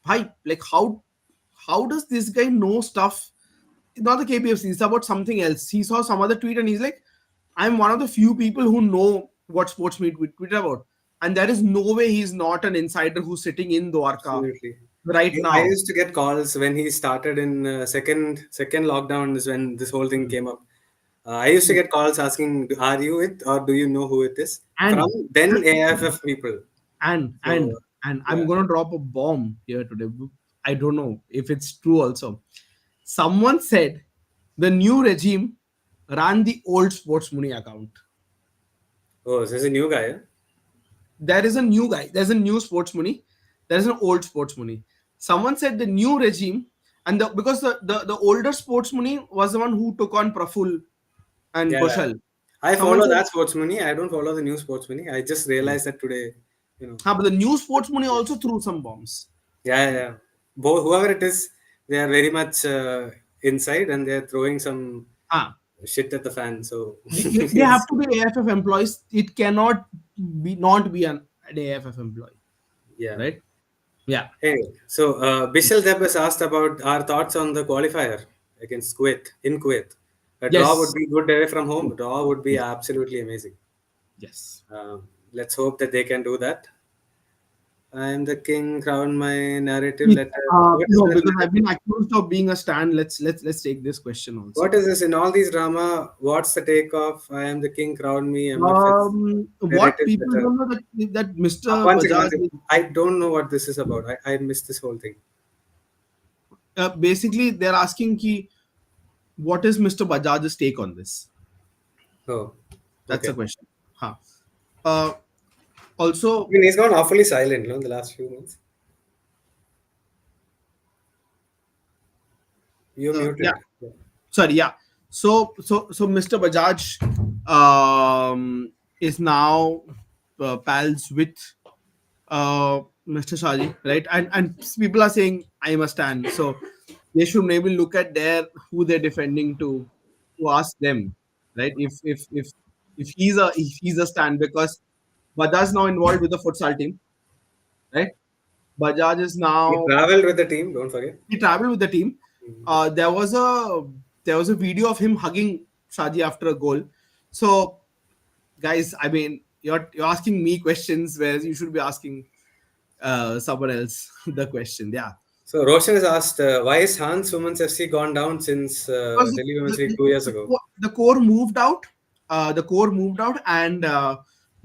"Hi, like how does this guy know stuff? Not the KPFC, it's about something else." He saw some other tweet and he's like, "I'm one of the few people who know what sports meet tweeted about." And there is no way he's not an insider who's sitting in Dwarka Absolutely. right I now. used to get calls when he started in second lockdown is when this whole thing came up. I used to get calls asking, "Are you it or do you know who it is?" From And then AIFF people. and So and and I'm yeah. gonna drop a bomb here today. I don't know if it's true also. Someone said the new regime ran the old Sports Money account. Oh, this is a new guy. Huh? There is a new guy. There's a new sports money. There's an old sports money. Someone said the new regime, and because the older sports money was the one who took on Praful and Yeah. Kushal. I Someone follow said, that sports money. I don't follow the new sports money. I just realized that today, you know. but the new sports money also threw some bombs. Yeah, yeah, yeah. Whoever it is, they are very much inside and they're throwing some Ah, shit at the fan. So, they have yes. to be AFF employees. It cannot be not be an AFF employee, Yeah. right? Yeah. Anyway, so Bishal Deb has asked about our thoughts on the qualifier against Kuwait in Kuwait. A draw would Yes. be good away from home. Yes. A draw would be Yes. absolutely amazing. Yes. Let's hope that they can do that. I am the king, crown my narrative Yes. letter. What is No, that because letter? I've been accused of being a stand. Let's take this question What also. is this in all these drama? What's the take of I am the king, crown me, MFS What narrative people letter? don't know that Mr. One second, one Bajaj second. I don't know what this is about. I missed this whole thing. basically they're asking ki, what is Mr. Bajaj's take on this? Oh, That's the okay. question. Huh. Uh, I also, mean, he's gone awfully silent, no, in the last few months. You're yeah, muted. Yeah. sorry, yeah. So Mr. Bajaj is now pals with Mr. Shaji, right? And people are saying I must stand. So they should maybe look at who they're defending to ask them, right? If he's a stand because Bajaj is now involved with the futsal team, right? Bajaj is He now traveled with the team. Don't forget. he traveled with the team. Mhm. There was a video of him hugging Shaji after a goal. So guys, I mean, you're asking me questions, whereas you should be asking someone else the question. Yeah, So Roshan has asked, why is Hans Women's FC gone down since because Delhi Women's League 2 years ago? the core moved out. And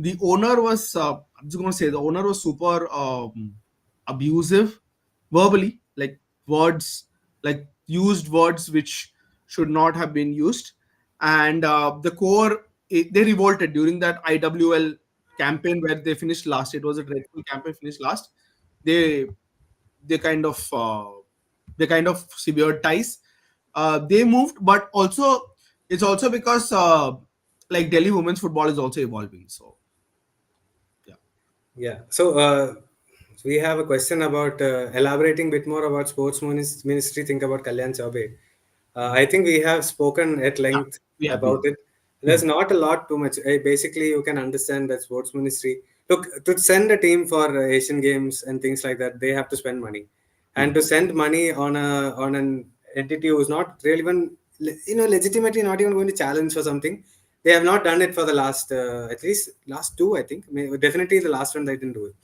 the owner was. I'm just going to say the owner was super abusive verbally, like words, like used words which should not have been used. And the core, they revolted during that IWL campaign where they finished last. It was a dreadful campaign, finished last. They they kind of severed ties. They moved, but also it's also because like Delhi women's football is also evolving. So yeah. Yeah. So we have a question about elaborating a bit more about sports ministry. Think about Kalyan Chaube. I think we have spoken at Yeah, length we about have. it. Hmm. There's not a lot too much. Basically, you can understand that sports ministry. Look, to send a team for Asian Games and things like that, they have to spend money, Hmm. and to send money on an entity who's not really even legitimately not even going to challenge for something. They have not done it for the last at least last two, I think. Definitely the last one they didn't do it.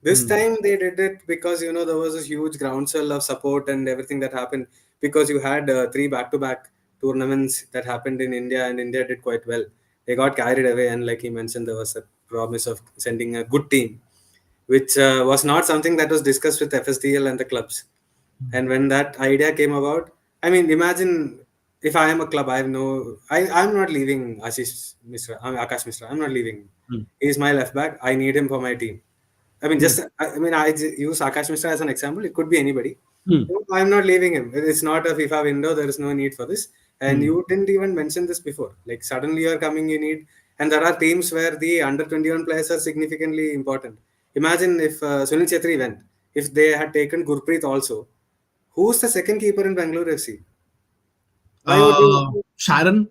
This Hmm. time they did it because there was a huge groundswell of support and everything that happened, because you had three back-to-back tournaments that happened in India, and India did quite well. They got carried away, and like he mentioned, there was a promise of sending a good team, which was not something that was discussed with FSDL and the clubs. And when that idea came about, I mean, imagine if I am a club, I'm not leaving Akash Mishra. I'm not leaving him. Hmm. He's my left back. I need him for my team. I mean, Hmm. use Akash Mishra as an example. It could be anybody. Hmm. I'm not leaving him. It's not a FIFA window. There is no need for this. And Hmm. you didn't even mention this before. Like suddenly you're coming, you need, and there are teams where the under 21 players are significantly important. Imagine if Sunil Chetri went, if they had taken Gurpreet also. Who's the second keeper in Bangalore FC? Why would you? Sharon,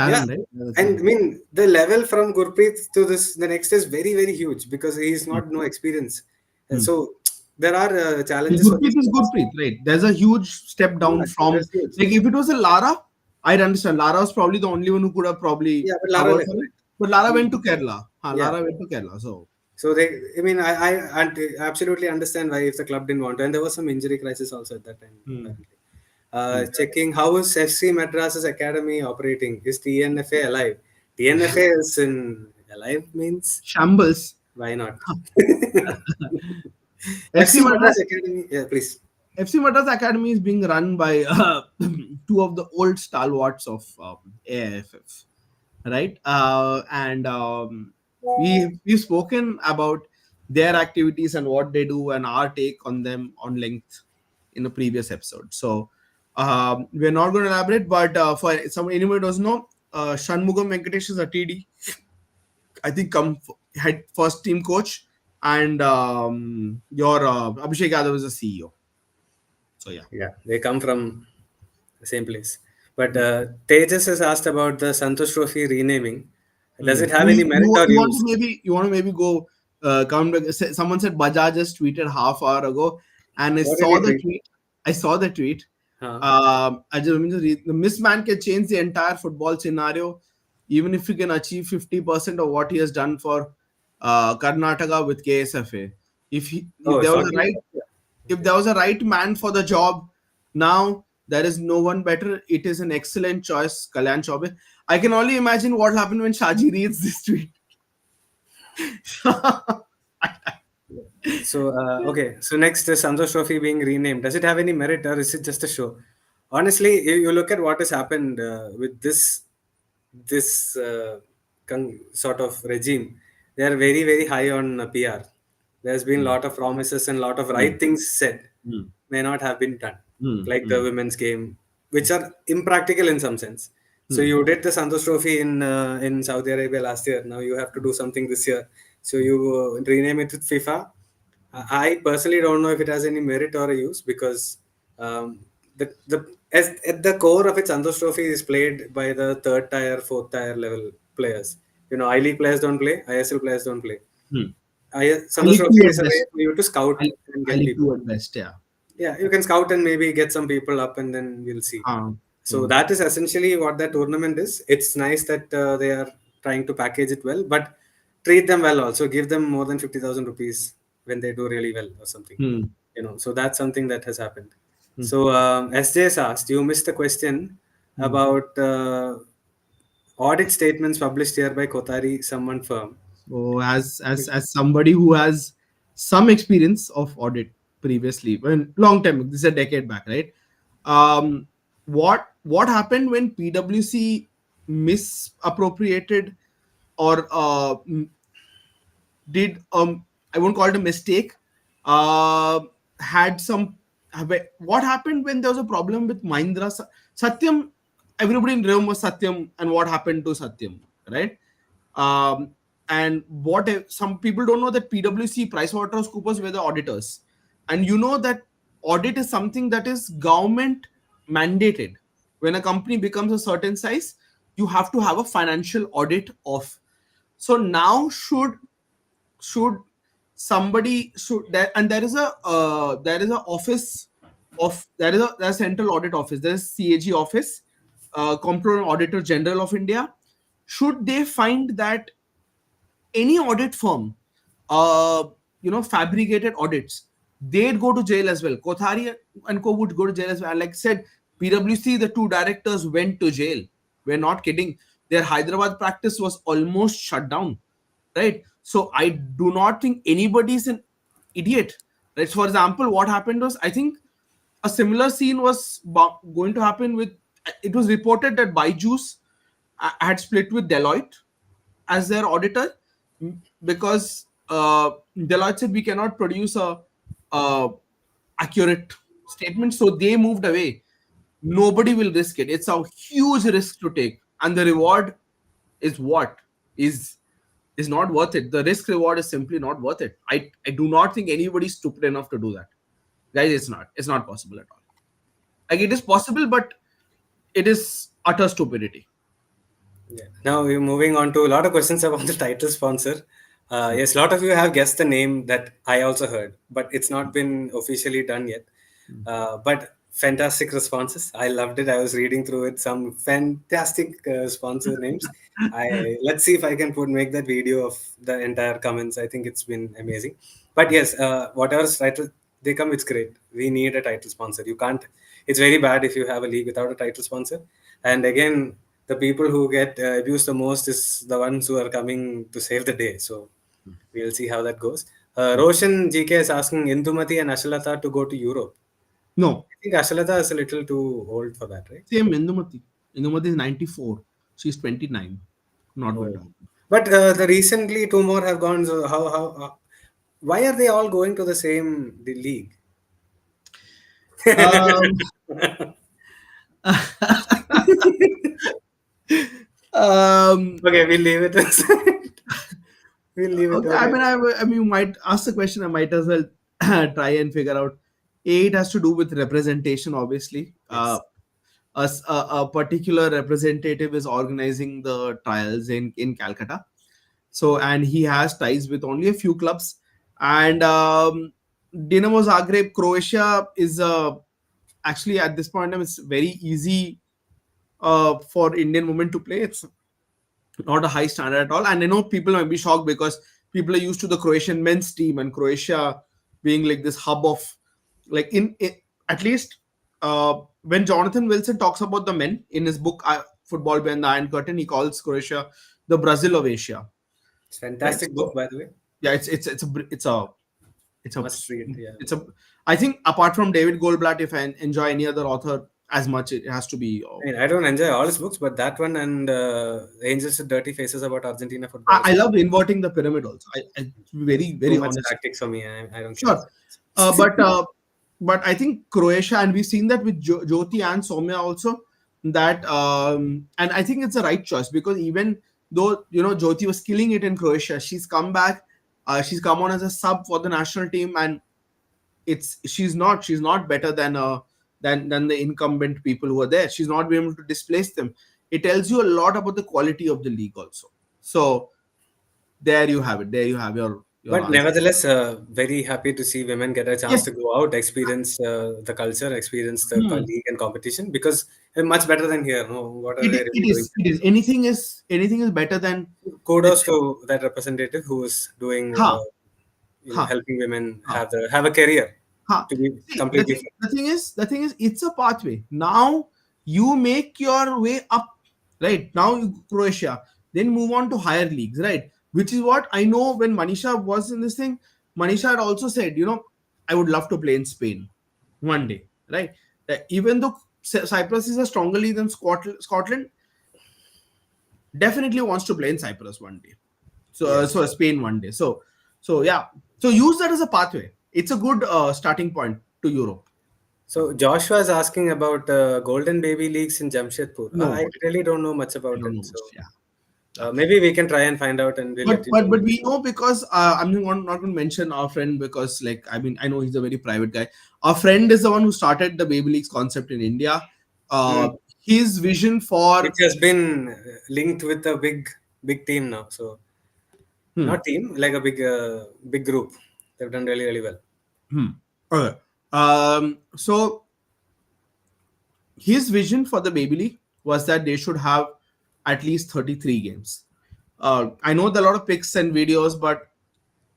Yeah, Sharon, right? Yeah, that's and I his mean the level from Gurpreet to the next is very very huge because he's name. not no experience. Hmm. So there are challenges for Gurpreet these is players. Gurpreet, right? There's a huge step Yeah, down from, that's huge. like, if it was a Lara, I'd understand. Lara was probably the only one who could have probably Yeah, but Lara covered left, for it. right? But Lara went He- to Kerala. Yeah. Lara went to Kerala. So So I mean, absolutely understand why if the club didn't want to, and there was some injury crisis also at that time hmm. apparently. Hmm. Checking how is FC Madras's academy operating? Is TNFA alive? TNFA is in alive means Shambles. why not? FC FC Madras. Madras Academy, yeah, please. FC Madras Academy is being run by two of the old stalwarts of AIFF, right? And we've spoken about their activities and what they do and our take on them on length in a previous episode. So we're not going to elaborate, but for some anyone who doesn't know, Shanmugam Venkatesh is a TD. I think head first team coach, and your Abhishek Yadav is a CEO. So yeah. Yeah, they come from the same place. But Tejas has asked about the Santosh Trophy renaming. Does Hmm. it have any merit or You want to use? maybe go come back. Someone said Bajaj just tweeted half hour ago, and I What did he saw the tweet? tweet. I saw the tweet. Huh? I just, let me just read. The Missman can change the entire football scenario, even if he can achieve 50% of what he has done for Karnataka with KSFA. If Oh, there was a shocking. right if Okay. there was a right man for the job, now there is no one better. It is an excellent choice, Kalyan Chaube. I can only imagine what happened when Shaji reads this tweet. So, okay. So next is Santosh Trophy being renamed. Does it have any merit or is it just a show? Honestly, you look at what has happened with this sort of regime. They are very very high on PR. There's been a Hmm, lot of promises and a lot of hmm, right things said, hmm, may not have been done, hmm, like the hmm, women's game, which are impractical in some sense. So hmm, you did the Santosh Trophy in Saudi Arabia last year. Now you have to do something this year. So you rename it with FIFA. I personally don't know if it has any merit or a use because the at the core of its Santosh Trophy is played by the third tier, fourth tier level players. I-League players don't play, ISL players don't play. hmm. I Santosh like Trophy two at is a way best. for you to scout and I get like people. two at best. Yeah. Yeah, you can scout and maybe get some people up, and then we'll see. So Hmm, that is essentially what that tournament is. It's nice that they are trying to package it well, but treat them well also. Give them more than 50,000 rupees when they do really well or something. hmm, So that's something that has happened. hmm, So SJ has asked, you missed the question hmm. about audit statements published here by Kotari, someone firm. So as somebody who has some experience of audit previously, when long time, this is a decade back, right? Um, what happened when PwC misappropriated or did I won't call it a mistake. Uh, had some. What happened when there was a problem with Mahindra? Satyam, everybody in Rome was Satyam, and what happened to Satyam, right? Um, and what some people don't know that PwC, PricewaterhouseCoopers were the auditors, and you know that audit is something that is government mandated. When a company becomes a certain size, you have to have a financial audit of. So now should somebody should there, and there is a office of there's a central audit office, there's CAG office, Comptroller and Auditor General of India. Should they find that any audit firm, uh, fabricated audits, they'd go to jail as well. Kothari and Co would go to jail as well. And like I said, PwC, the two directors went to jail. We're not kidding. Their Hyderabad practice was almost shut down, right? So I do not think anybody is an idiot, right? For example, what happened was, I think a similar scene was going to happen with. It was reported that Byju's had split with Deloitte as their auditor, because Deloitte said we cannot produce a accurate statement, so they moved away. Nobody will risk it. It's a huge risk to take, and the reward is what is is not worth it. The risk reward is simply not worth it. I do not think anybody's stupid enough to do that, guys. It's not possible at all. Like, it is possible, but it is utter stupidity. Yeah. Now we're moving on to a lot of questions about the title sponsor. Yes, a lot of you have guessed the name that I also heard, but it's not been officially done yet. But fantastic responses. I loved it. I was reading through it. Some fantastic sponsor names. I Let's see if I can make that video of the entire comments. I think it's been amazing. But yes, whatever title they come, it's great. We need a title sponsor. You can't. It's very bad if you have a league without a title sponsor. And again, the people who get abused the most is the ones who are coming to save the day. So we'll see how that goes. Roshan GK is asking Indumati and Ashalata to go to Europe. No, I think Ashalata is a little too old for that, right? same Indumati. Indumati is 94. She's 29. Not going to Oh. happen. But the recently two more have gone. So why are they all going to the same league? Um, um, Okay, we'll leave it aside. We'll leave it. okay, I Okay. mean, you might ask the question. I might as well try and figure out. It has to do with representation, obviously. Yes. A particular representative is organizing the trials in Calcutta. So, and he has ties with only a few clubs. And Dinamo Zagreb, Croatia is actually at this point in time, it's very easy for Indian women to play. It's not a high standard at all. And I know people might be shocked because people are used to the Croatian men's team and Croatia being like this hub of, like, at least when Jonathan Wilson talks about the men in his book Football Behind the Iron Curtain, he calls Croatia the Brazil of Asia. It's Right. fantastic book, So by the way. yeah, it's a Must read. Yeah. it's a I think apart from David Goldblatt, if I enjoy any other author as much, it has to be I mean, I don't enjoy all his books, but that one and Angels with Dirty Faces about Argentina football is I love inverting the pyramid also. I very too very much honest. tactics for me. I don't care. Sure. But I think Croatia, and we've seen that with Jyoti and Soumya also, that and I think it's the right choice, because even though Jyoti was killing it in Croatia, she's come back, she's come on as a sub for the national team, and she's not better than than the incumbent people who are there. She's not been able to displace them. It tells you a lot about the quality of the league also. So there you have it. There you have your But answer. nevertheless, very happy to see women get a chance Yes. to go out, experience the culture, experience the Hmm. league and competition, because they're much better than here. No, what are It, they it really doing? is. It is. Anything is better than, let's Kudos say, to that representative who is doing, ha ha helping women ha have a career ha. to be See, the completely thing, free. the thing is, it's a pathway. Now you make your way up, right? Now Croatia, then move on to higher leagues, right? Which is what I know. When Manisha was in this thing, Manisha had also said, I would love to play in Spain one day, right? That even though Cyprus is a stronger league than Scotland, definitely wants to play in Cyprus one day. So Yes. Spain one day. So So yeah, so use that as a pathway. It's a good starting point to Europe. So Joshua is asking about Golden Baby Leagues in Jamshedpur. No, I really don't know much I about don't it. know So much. Yeah. Yeah. maybe we can try and find out and we'll But let you but know. but we know because not going to mention our friend because like I mean I know he's a very private guy. Our friend is the one who started the baby leagues concept in India. Hmm. His vision Which for has been linked with a big team now. So hmm, not team, like a big group. They've done really well. hmm. Okay. So his vision for the baby league was that they should have at least 33 games. I know there are a lot of pics and videos, but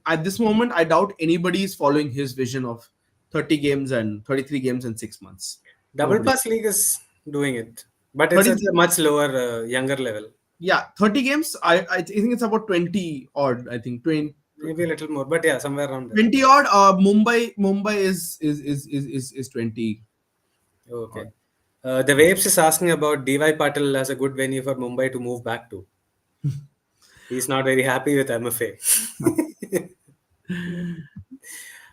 at this moment, I doubt anybody is following his vision of 30 games and 33 games in 6 months. Double Nobody. Pass League is doing it, but it's at 33, a much lower, younger level. yeah, 30 games. I think it's about 20 odd. I think 20, Maybe a little more, but yeah, somewhere around there. 20 odd. Mumbai is 20 Okay. odd. The Waves is asking about DY Patil as a good venue for Mumbai to move back to. He's not very happy with MFA.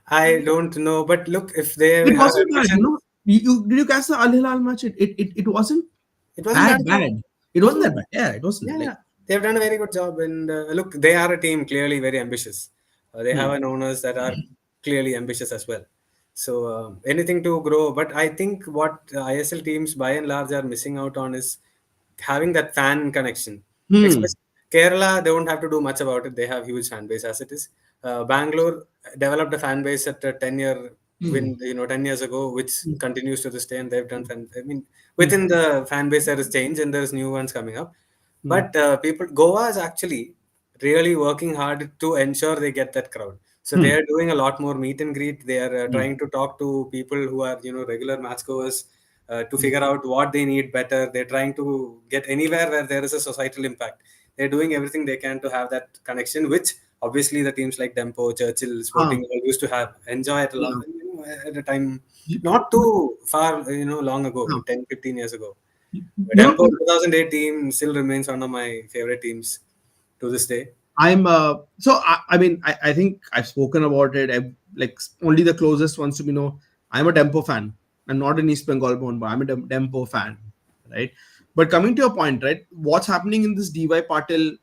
I don't know, but look, if they It have wasn't bad, you ambitions, know. You did you catch the Al Hilal match? It wasn't it wasn't that bad at all. bad. It It wasn't wasn't that bad. bad. Yeah, it wasn't Yeah, like yeah. They've done a very good job. And look, they are a team clearly very ambitious. They have hmm, an owners that are clearly ambitious as well. So anything to grow. But I think what ISL teams by and large are missing out on is having that fan connection. hmm, Especially Kerala, they don't have to do much about it. They have huge fan base as it is. Bangalore developed a fan base at a 10-year hmm, win, 10 years ago, which hmm, continues to this day. And they've done fan. I mean, hmm, within the fan base, there is change and there's new ones coming up. hmm, But Goa is actually really working hard to ensure they get that crowd. So they hmm, are doing a lot more meet and greet. They are hmm, trying to talk to people who are, regular match goers to hmm, figure out what they need better. They're trying to get anywhere where there is a societal impact. They're doing everything they can to have that connection, which obviously the teams like Dempo, Churchill, huh, Sporting all used to have. Enjoy it a lot, yeah. at a time You, not you, too far, long ago, huh. 10, 15 years ago. You know, Dempo 2008 team still remains one of my favorite teams to this day. I'm so I mean I think I've spoken about it. Like only the closest ones to me know. I'm a Tempo fan. I'm not an East Bengal born, but I'm a Tempo fan, right? But coming to your point, right? What's happening in this DY Patil,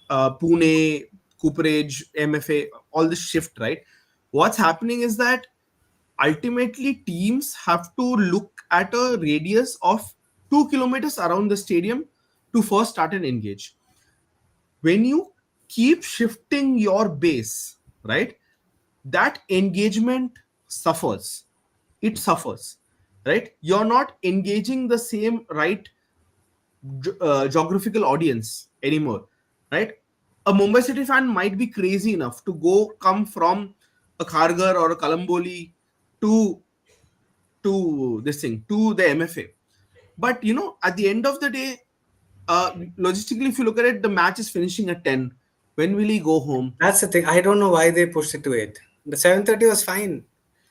Pune, Cooperage, MFA, all this shift, right? What's happening is that ultimately teams have to look at a radius of 2 kilometers around the stadium to first start and engage. When you keep shifting your base, right, that engagement suffers. It suffers, right? You're not engaging the same right geographical audience anymore, right? A Mumbai City fan might be crazy enough to come from a Kharghar or a Kalamboli to this thing to the MFA. But at the end of the day, logistically, if you look at it, the match is finishing at 10. When will he go home? That's the thing. I don't know why they pushed it to 8. The 7:30 was fine.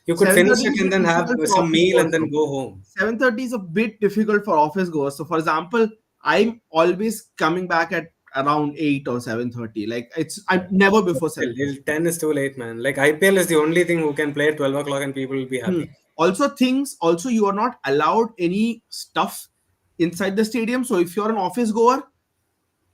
You could finish 7:30 it is a and then bit have difficult for some office meal and goers. then Though. go home. 7:30 is a bit difficult for office goers. So, for example, I'm always coming back at around 8 or 7:30. Like I'm never But before still, 7. 10 is too late, man. Like IPL is the only thing who can play at 12 o'clock and people will be Hmm. happy. Also, you are not allowed any stuff inside the stadium. So, if you're an office goer,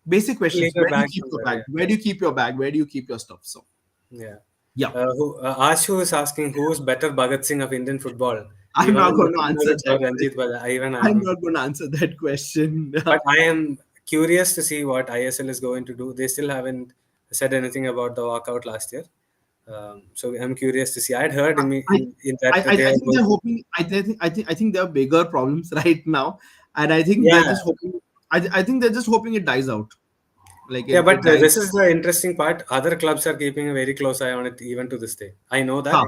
basic Leave questions: your where do you bag keep your somewhere, bag? yeah. Where do you keep your bag? Where do you keep your stuff? So, Yeah. yeah, Ashu is asking who is better Bhagat Singh of Indian football? I'm not Ivan going to answer Mihailovic or that Ranjit question. Bajaj? Even I I'm don't. not going to answer that question. But I am curious to see what ISL is going to do. They still haven't said anything about the walkout last year. So I'm curious to see. I had heard I, in that I they are think going they're to. hoping. I think there are bigger problems right now, and I think they're Yeah, just hoping. I think they're just hoping it dies out. Like yeah, it but dies. this is the interesting part. Other clubs are keeping a very close eye on it even to this day. I know that Huh.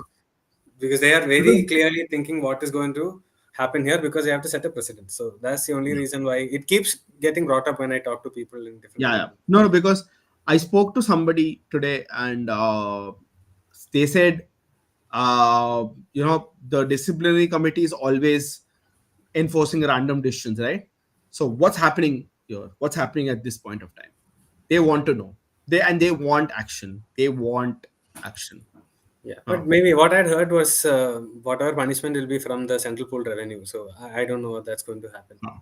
because they are very Because clearly thinking what is going to happen here because they have to set a precedent. So that's the only reason why it keeps getting brought up when I talk to people in different yeah, yeah. departments. No, no, because I spoke to somebody today, and they said, the disciplinary committee is always enforcing random decisions, right? So what's happening here? What's happening at this point of time? They want to know. They want action. They want. action. Yeah, Huh. but maybe what I'd heard was whatever punishment will be from the central pool revenue. So I don't know what that's going to happen. Huh.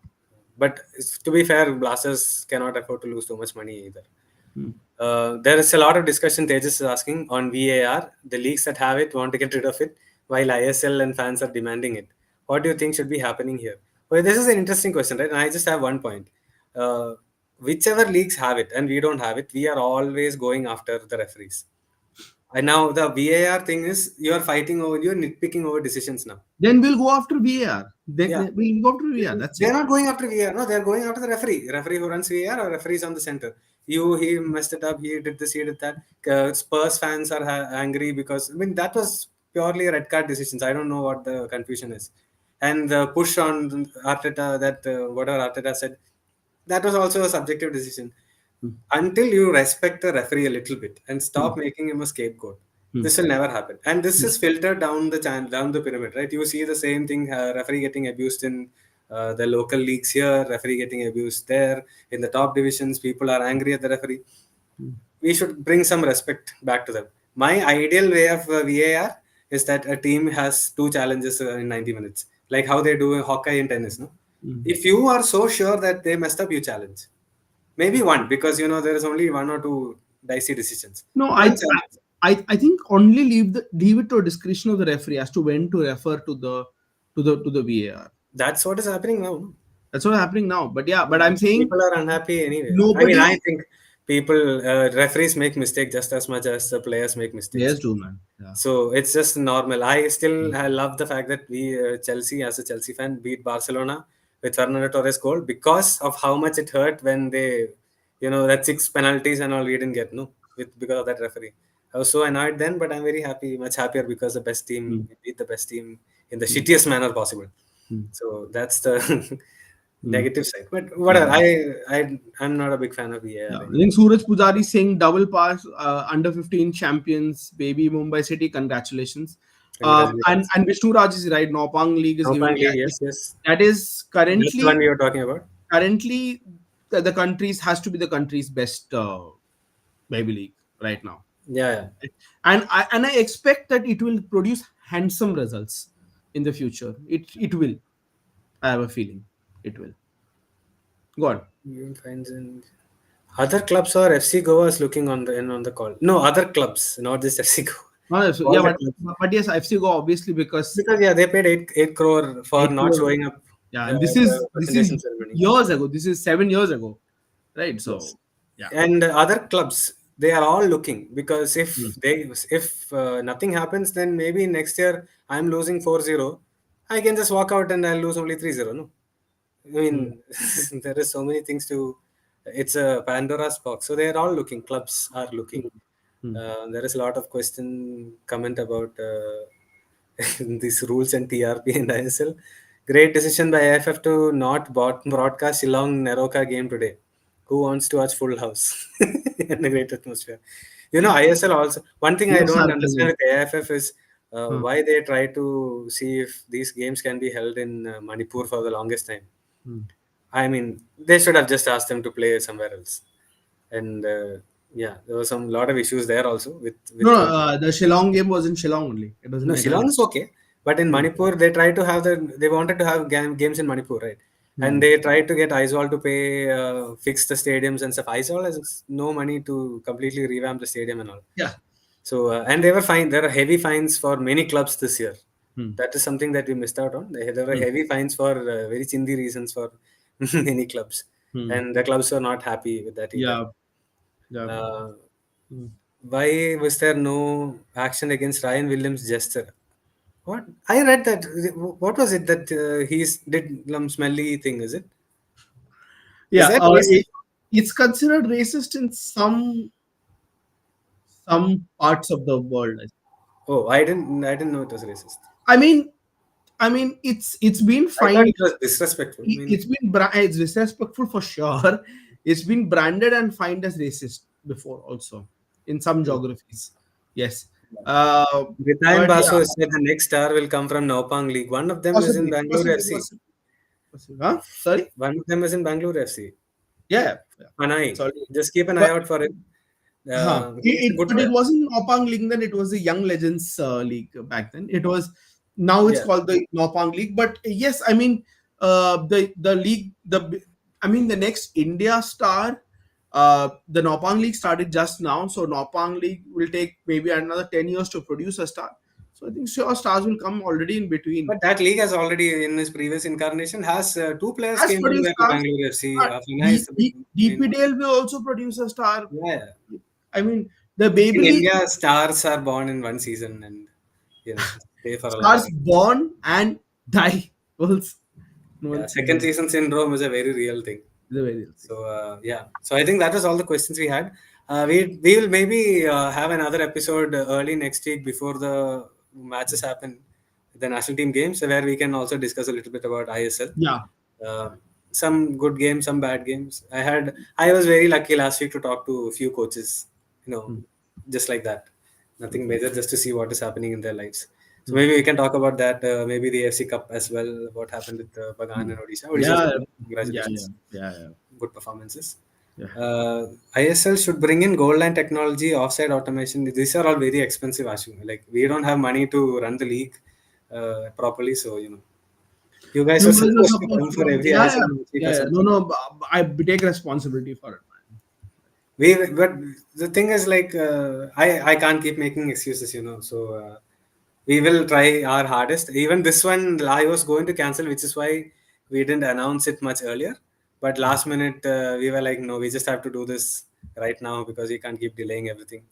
But to be fair, Blasters cannot afford to lose too much money either. Hmm. There is a lot of discussion Tejas is asking on VAR. The leagues that have it want to get rid of it, while ISL and fans are demanding it. What do you think should be happening here? Well, this is an interesting question, right? And I just have one point. Uh, Whichever leagues have it and we don't have it, we are always going after the referees. And now the VAR thing is you are fighting over, you're nitpicking over decisions now. Then we'll go after VAR. Yeah. We'll go after VAR. That's They're it. not going after VAR. No, they're going after the referee. Referee who runs VAR or referees on the center. He messed it up. He did this. He did that. Spurs fans are angry because I mean that was purely red card decisions. I don't know what the confusion is, and the push on Arteta that whatever Arteta said, that was also a subjective decision. Hmm. Until you respect the referee a little bit and Hmm. stop making him a scapegoat, Hmm. this will never happen. And this Hmm. is filtered down the down the pyramid, right? You see the same thing: referee getting abused in the local leagues here, referee getting abused there. In the top divisions, people are angry at the referee. Hmm. We should bring some respect back to them. My ideal way of VAR is that a team has two challenges in 90 minutes, like how they do in hockey and tennis. No, Hmm. if you are so sure that they messed up, you challenge. Maybe one, because there is only one or two dicey decisions. No, One challenge. I think only leave it to a discretion of the referee as to when to refer to the VAR. That's what is happening now. No? That's what's happening now. But yeah, but I'm saying People are unhappy anyway. I mean, nobody. I think referees make mistakes just as much as the players make mistakes. Yes, do man. Yeah. So it's just normal. Hmm. I love the fact that we Chelsea, as a Chelsea fan, beat Barcelona with Fernando Torres goal because of how much it hurt when they, that six penalties and all we didn't get no because of that referee. I was so annoyed then, but I'm very happy, much happier because the best team Hmm. we beat the best team in the Hmm. shittiest manner possible. Hmm. So that's the Hmm. negative side. But whatever. Yeah. I'm not a big fan of VAR Yeah. I anyway. think Suraj Pujari saying double pass under 15 champions, baby Mumbai City. Congratulations. Congratulations. And Vishnu Raj is right. Nopang League is giving Open me. League, yes, yes. That is That's the one we were talking about. currently the country's has to be the country's best baby league right now. Yeah, yeah. And I expect that it will produce handsome results in the future. It will. I have a feeling it will. Go on. You finds in other clubs or FC Goa is looking on the call. No, other clubs, not just FC Goa. All Yeah, the clubs. but yes, FC go obviously because Because yeah, they paid eight crore for 8 crore. not showing up Yeah, and at the this is presentation ceremony. years ago. This is 7 years ago, right? Yes. So yeah. And other clubs, they are all looking because Hmm. if nothing happens, then maybe next year I'm losing 4-0. I can just walk out and I'll lose only 3-0. No, I Hmm. mean there is so many things to. It's a Pandora's box. So they are all looking. Clubs are looking. Hmm. Hmm. There is a lot of question comment about these rules and TRP and ISL. Great decision by AIFF to not broadcast Shillong Naroka game today. Who wants to watch Full House in a great atmosphere? ISL also. One thing I Yes, don't understand Arjun. with AIFF is Huh. why they try to see if these games can be held in Manipur for the longest time. Hmm. I mean, they should have just asked them to play somewhere else. And yeah, there was some lot of issues there also with No, with. no, the Shillong game was in Shillong only. It was in No, Shillong Meghalaya. is okay, but in Hmm. Manipur they tried to have they wanted to have games in Manipur, right? Hmm. And they tried to get Aizawl to pay fix the stadiums and stuff. Aizawl has no money to completely revamp the stadium and all. Yeah. So and they were fine. There are heavy fines for many clubs this year. Hmm. That is something that we missed out on. There were Hmm. heavy fines for very chindi reasons for many clubs, Hmm. and the clubs were not happy with that either. Yeah. Yeah. Uh, Hmm. why was there no action against Ryan Williams' gesture? What I read that what was it that he's did some smelly thing? Is it? Is Yeah. that racist? It's considered racist in some parts of the world. Oh, I didn't know it was racist. I mean, it's been I thought fine. it was disrespectful. I mean, It's disrespectful for sure. It's been branded and fined as racist before also in some geographies. Yes. Ritayan But yeah, Basu said the next star will come from Naupang League. One of them is in possibly, Bangalore possibly, FC. possibly, possibly. Huh? Sorry. One of them is in Bangalore FC. Yeah, yeah, yeah. An It's eye. already. Just keep an eye But out for it. Huh. He's a good But it player. wasn't Nopang League then, it was the Young Legends League back then. It was, now it's Yeah, called the Nopang League. But yes, I mean, the league, I mean, the next India star, the Nopang League started just now. So Nopang League will take maybe another 10 years to produce a star. So I think sure stars will come already in between. but that league has already, in his previous incarnation, has two players Has came from produced there to stars. Bangalore FC. Vinay is the main one. DPDL will also produce a star. Yeah, yeah. I mean, the In Baby India, stars are born in one season and stay for a long stars time. born and die. Once in Yeah, one second season. season syndrome is a very real thing. It's a very real thing. So yeah, so I think that was all the questions we had. We will maybe have another episode early next week before the matches happen, the national team games, where we can also discuss a little bit about ISL. Yeah. Uh, some good games, some bad games. I was very lucky last week to talk to a few coaches, you know, Hmm. just like that. Nothing major, just to see what is happening in their lives. So Hmm. maybe we can talk about that. Maybe the AFC Cup as well. What happened with Bagan Hmm. and Odisha? Odisha's Yeah. done. Yeah. Yeah. Congratulations, Yeah. Yeah. good performances. Yeah. Uh, ISL should bring in goal line technology, offside automation. These are all very expensive, Ashu. Like we don't have money to run the league properly. So you guys You are guys are supposed to supposed come to for come. every Yeah. ISL Yeah. match with Yeah. us Yeah. No. also. No. I take responsibility for it, man. But the thing is, like, I can't keep making excuses, So we will try our hardest. Even this one, I was going to cancel, which is why we didn't announce it much earlier. But last minute, we were like, no, we just have to do this right now because we can't keep delaying everything.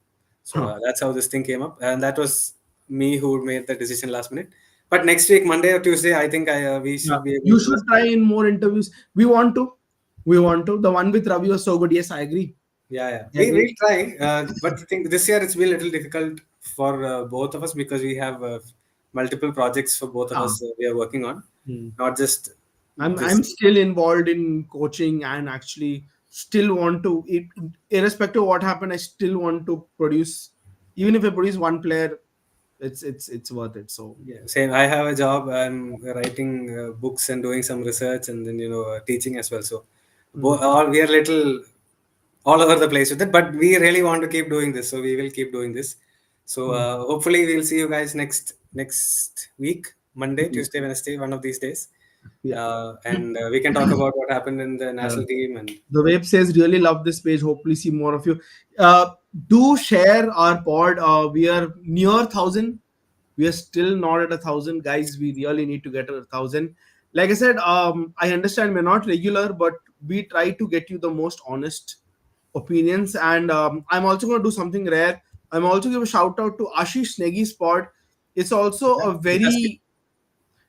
So Huh. that's how this thing came up, and that was me who made the decision last minute. But next week, Monday or Tuesday, I think we Yeah. should be able You to do. should try in more interviews. We want to. We want to. The one with Ravi was so good. Yes, I agree. Yeah, yeah. I We agree. will try, but I think this year it's been a little difficult for both of us because we have multiple projects for both of Yeah. us we are working on, Hmm. not just I'm this. still involved in coaching and actually still want to irrespective of what happened, I still want to produce. Even if I produce one player, it's worth it. So Yeah, same. I have a job. I'm writing books and doing some research, and then teaching as well. So, hmm. all we are little all over the place with it, but we really want to keep doing this, so we will keep doing this. So Hmm. hopefully we'll see you guys next week, Monday, Yeah. Tuesday, Wednesday, one of these days, Yeah. and we can talk about what happened in the Uh, national team. And the web says really love this page. Hopefully see more of you. Do share our pod. We are near 1,000. We are still not at 1,000, guys. We really need to get at 1,000. Like I said, I understand we're not regular, but we try to get you the most honest opinions. And I'm also going to do something rare. I'm also give a shout out to Ashish Negi's pod. It's also yeah, a fantastic. very,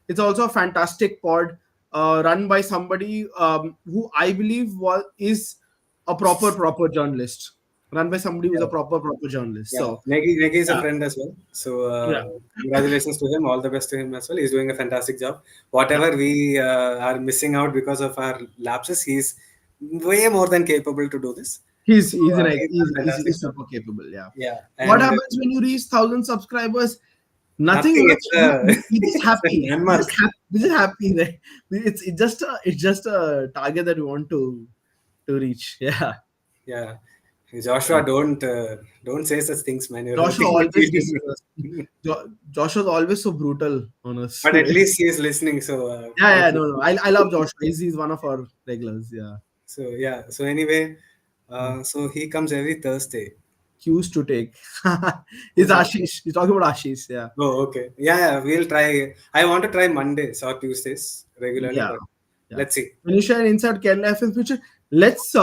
it's also a fantastic pod run by somebody who I believe is a proper journalist. Run by somebody who's a Yeah, proper journalist. yeah. So Negi is a yeah, friend as well. So yeah. congratulations to him. All the best to him as well. He's doing a fantastic job. Yeah. Whatever we are missing out because of our lapses, he's way more than capable to do this. So He's an he's he's, done a he's, fantastic he's job. super capable. Yeah. Yeah, What and happens when you reach 1,000 subscribers? Nothing nothing. much. It's a We just it's a happy. We just landmark. happy. We just happy. Right? It's just a target that we want to reach. Yeah. Yeah, Joshua, don't say such things, man. You're Joshua hurting my always feelings. dissing us. Joshua's always so brutal on us. But at Yeah. least he is listening. So Yeah. No. No. I love Joshua. He's one of our regulars. Yeah. so yeah. So anyway, Hmm. so he comes every Thursday. Cues to take. It's Who's that? Ashish. You're talking about Ashish. Yeah. Oh, okay. Yeah, yeah, we'll try. I want to try Mondays or Tuesdays regularly, Yeah. but Yeah. let's see. When you share inside Kerala FF future, let's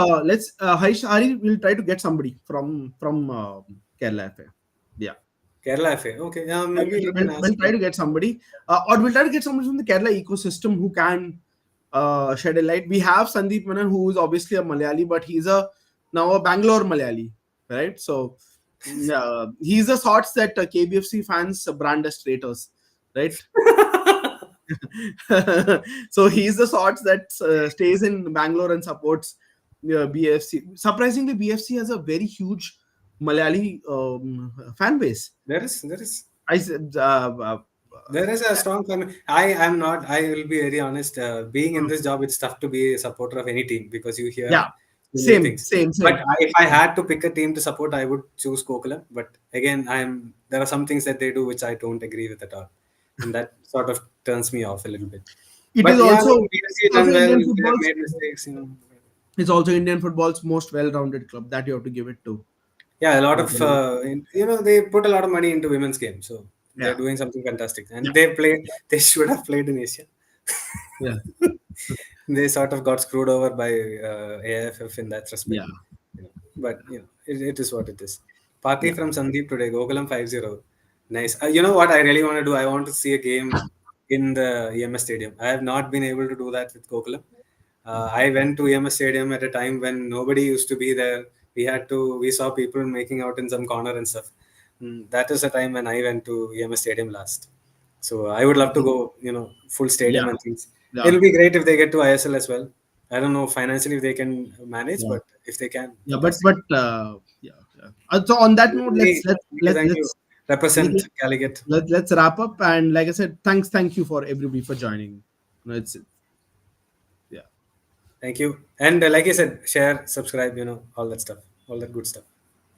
Harish Hari will try to get somebody from Kerala FA. Yeah. Kerala FA. Okay, yeah, Yeah, maybe we can we'll ask try him. to get somebody, or we'll try to get somebody from the Kerala ecosystem who can shed a light. We have Sandeep Menon, who is obviously a Malayali, but he's now a Bangalore Malayali, right? So he's the sorts that KBFC fans brand as traitors, right? So he's the sorts that stays in Bangalore and supports BFC. Surprisingly, BFC has a very huge Malayali fan base. There is I said, There is a strong family. I am not. I will be very honest. Being in this job, it's tough to be a supporter of any team because you hear yeah, too many Same, things. same, But same. if I had to pick a team to support, I would choose Gokulam. But again, there are some things that they do which I don't agree with at all, and that sort of turns me off a little bit. It is But yeah, I also mean, BFC also done well. Indian They have football's made mistakes, you know. it's also Indian football's most well-rounded club, that you have to give it to. Yeah, a lot of Um, they put a lot of money into women's games, so they're yeah, doing something fantastic, yeah, and they played. They should have played in Asia. yeah, They sort of got screwed over by AIFF in that respect. yeah, But it is what it is. Party yeah. from Sandeep today, Gokulam 5-0. Nice. You know what I really want to do? I want to see a game in the EMS Stadium. I have not been able to do that with Gokulam. I went to EMS Stadium at a time when nobody used to be there. We saw people making out in some corner and stuff. That is the time when I went to EMS Stadium last. So I would love to go, full Yeah, stadium and things. yeah, It'll be great if they get to ISL as well. I don't know financially if they can manage, yeah, but if they can, yeah. fantastic. Yeah, yeah. So on that note, Hey, thank you, thank you. let, Represent Calicut. let's wrap up. And like I said, thank you for everybody for joining. It's yeah. Thank you. And like I said, share, subscribe, all that stuff, all that good stuff.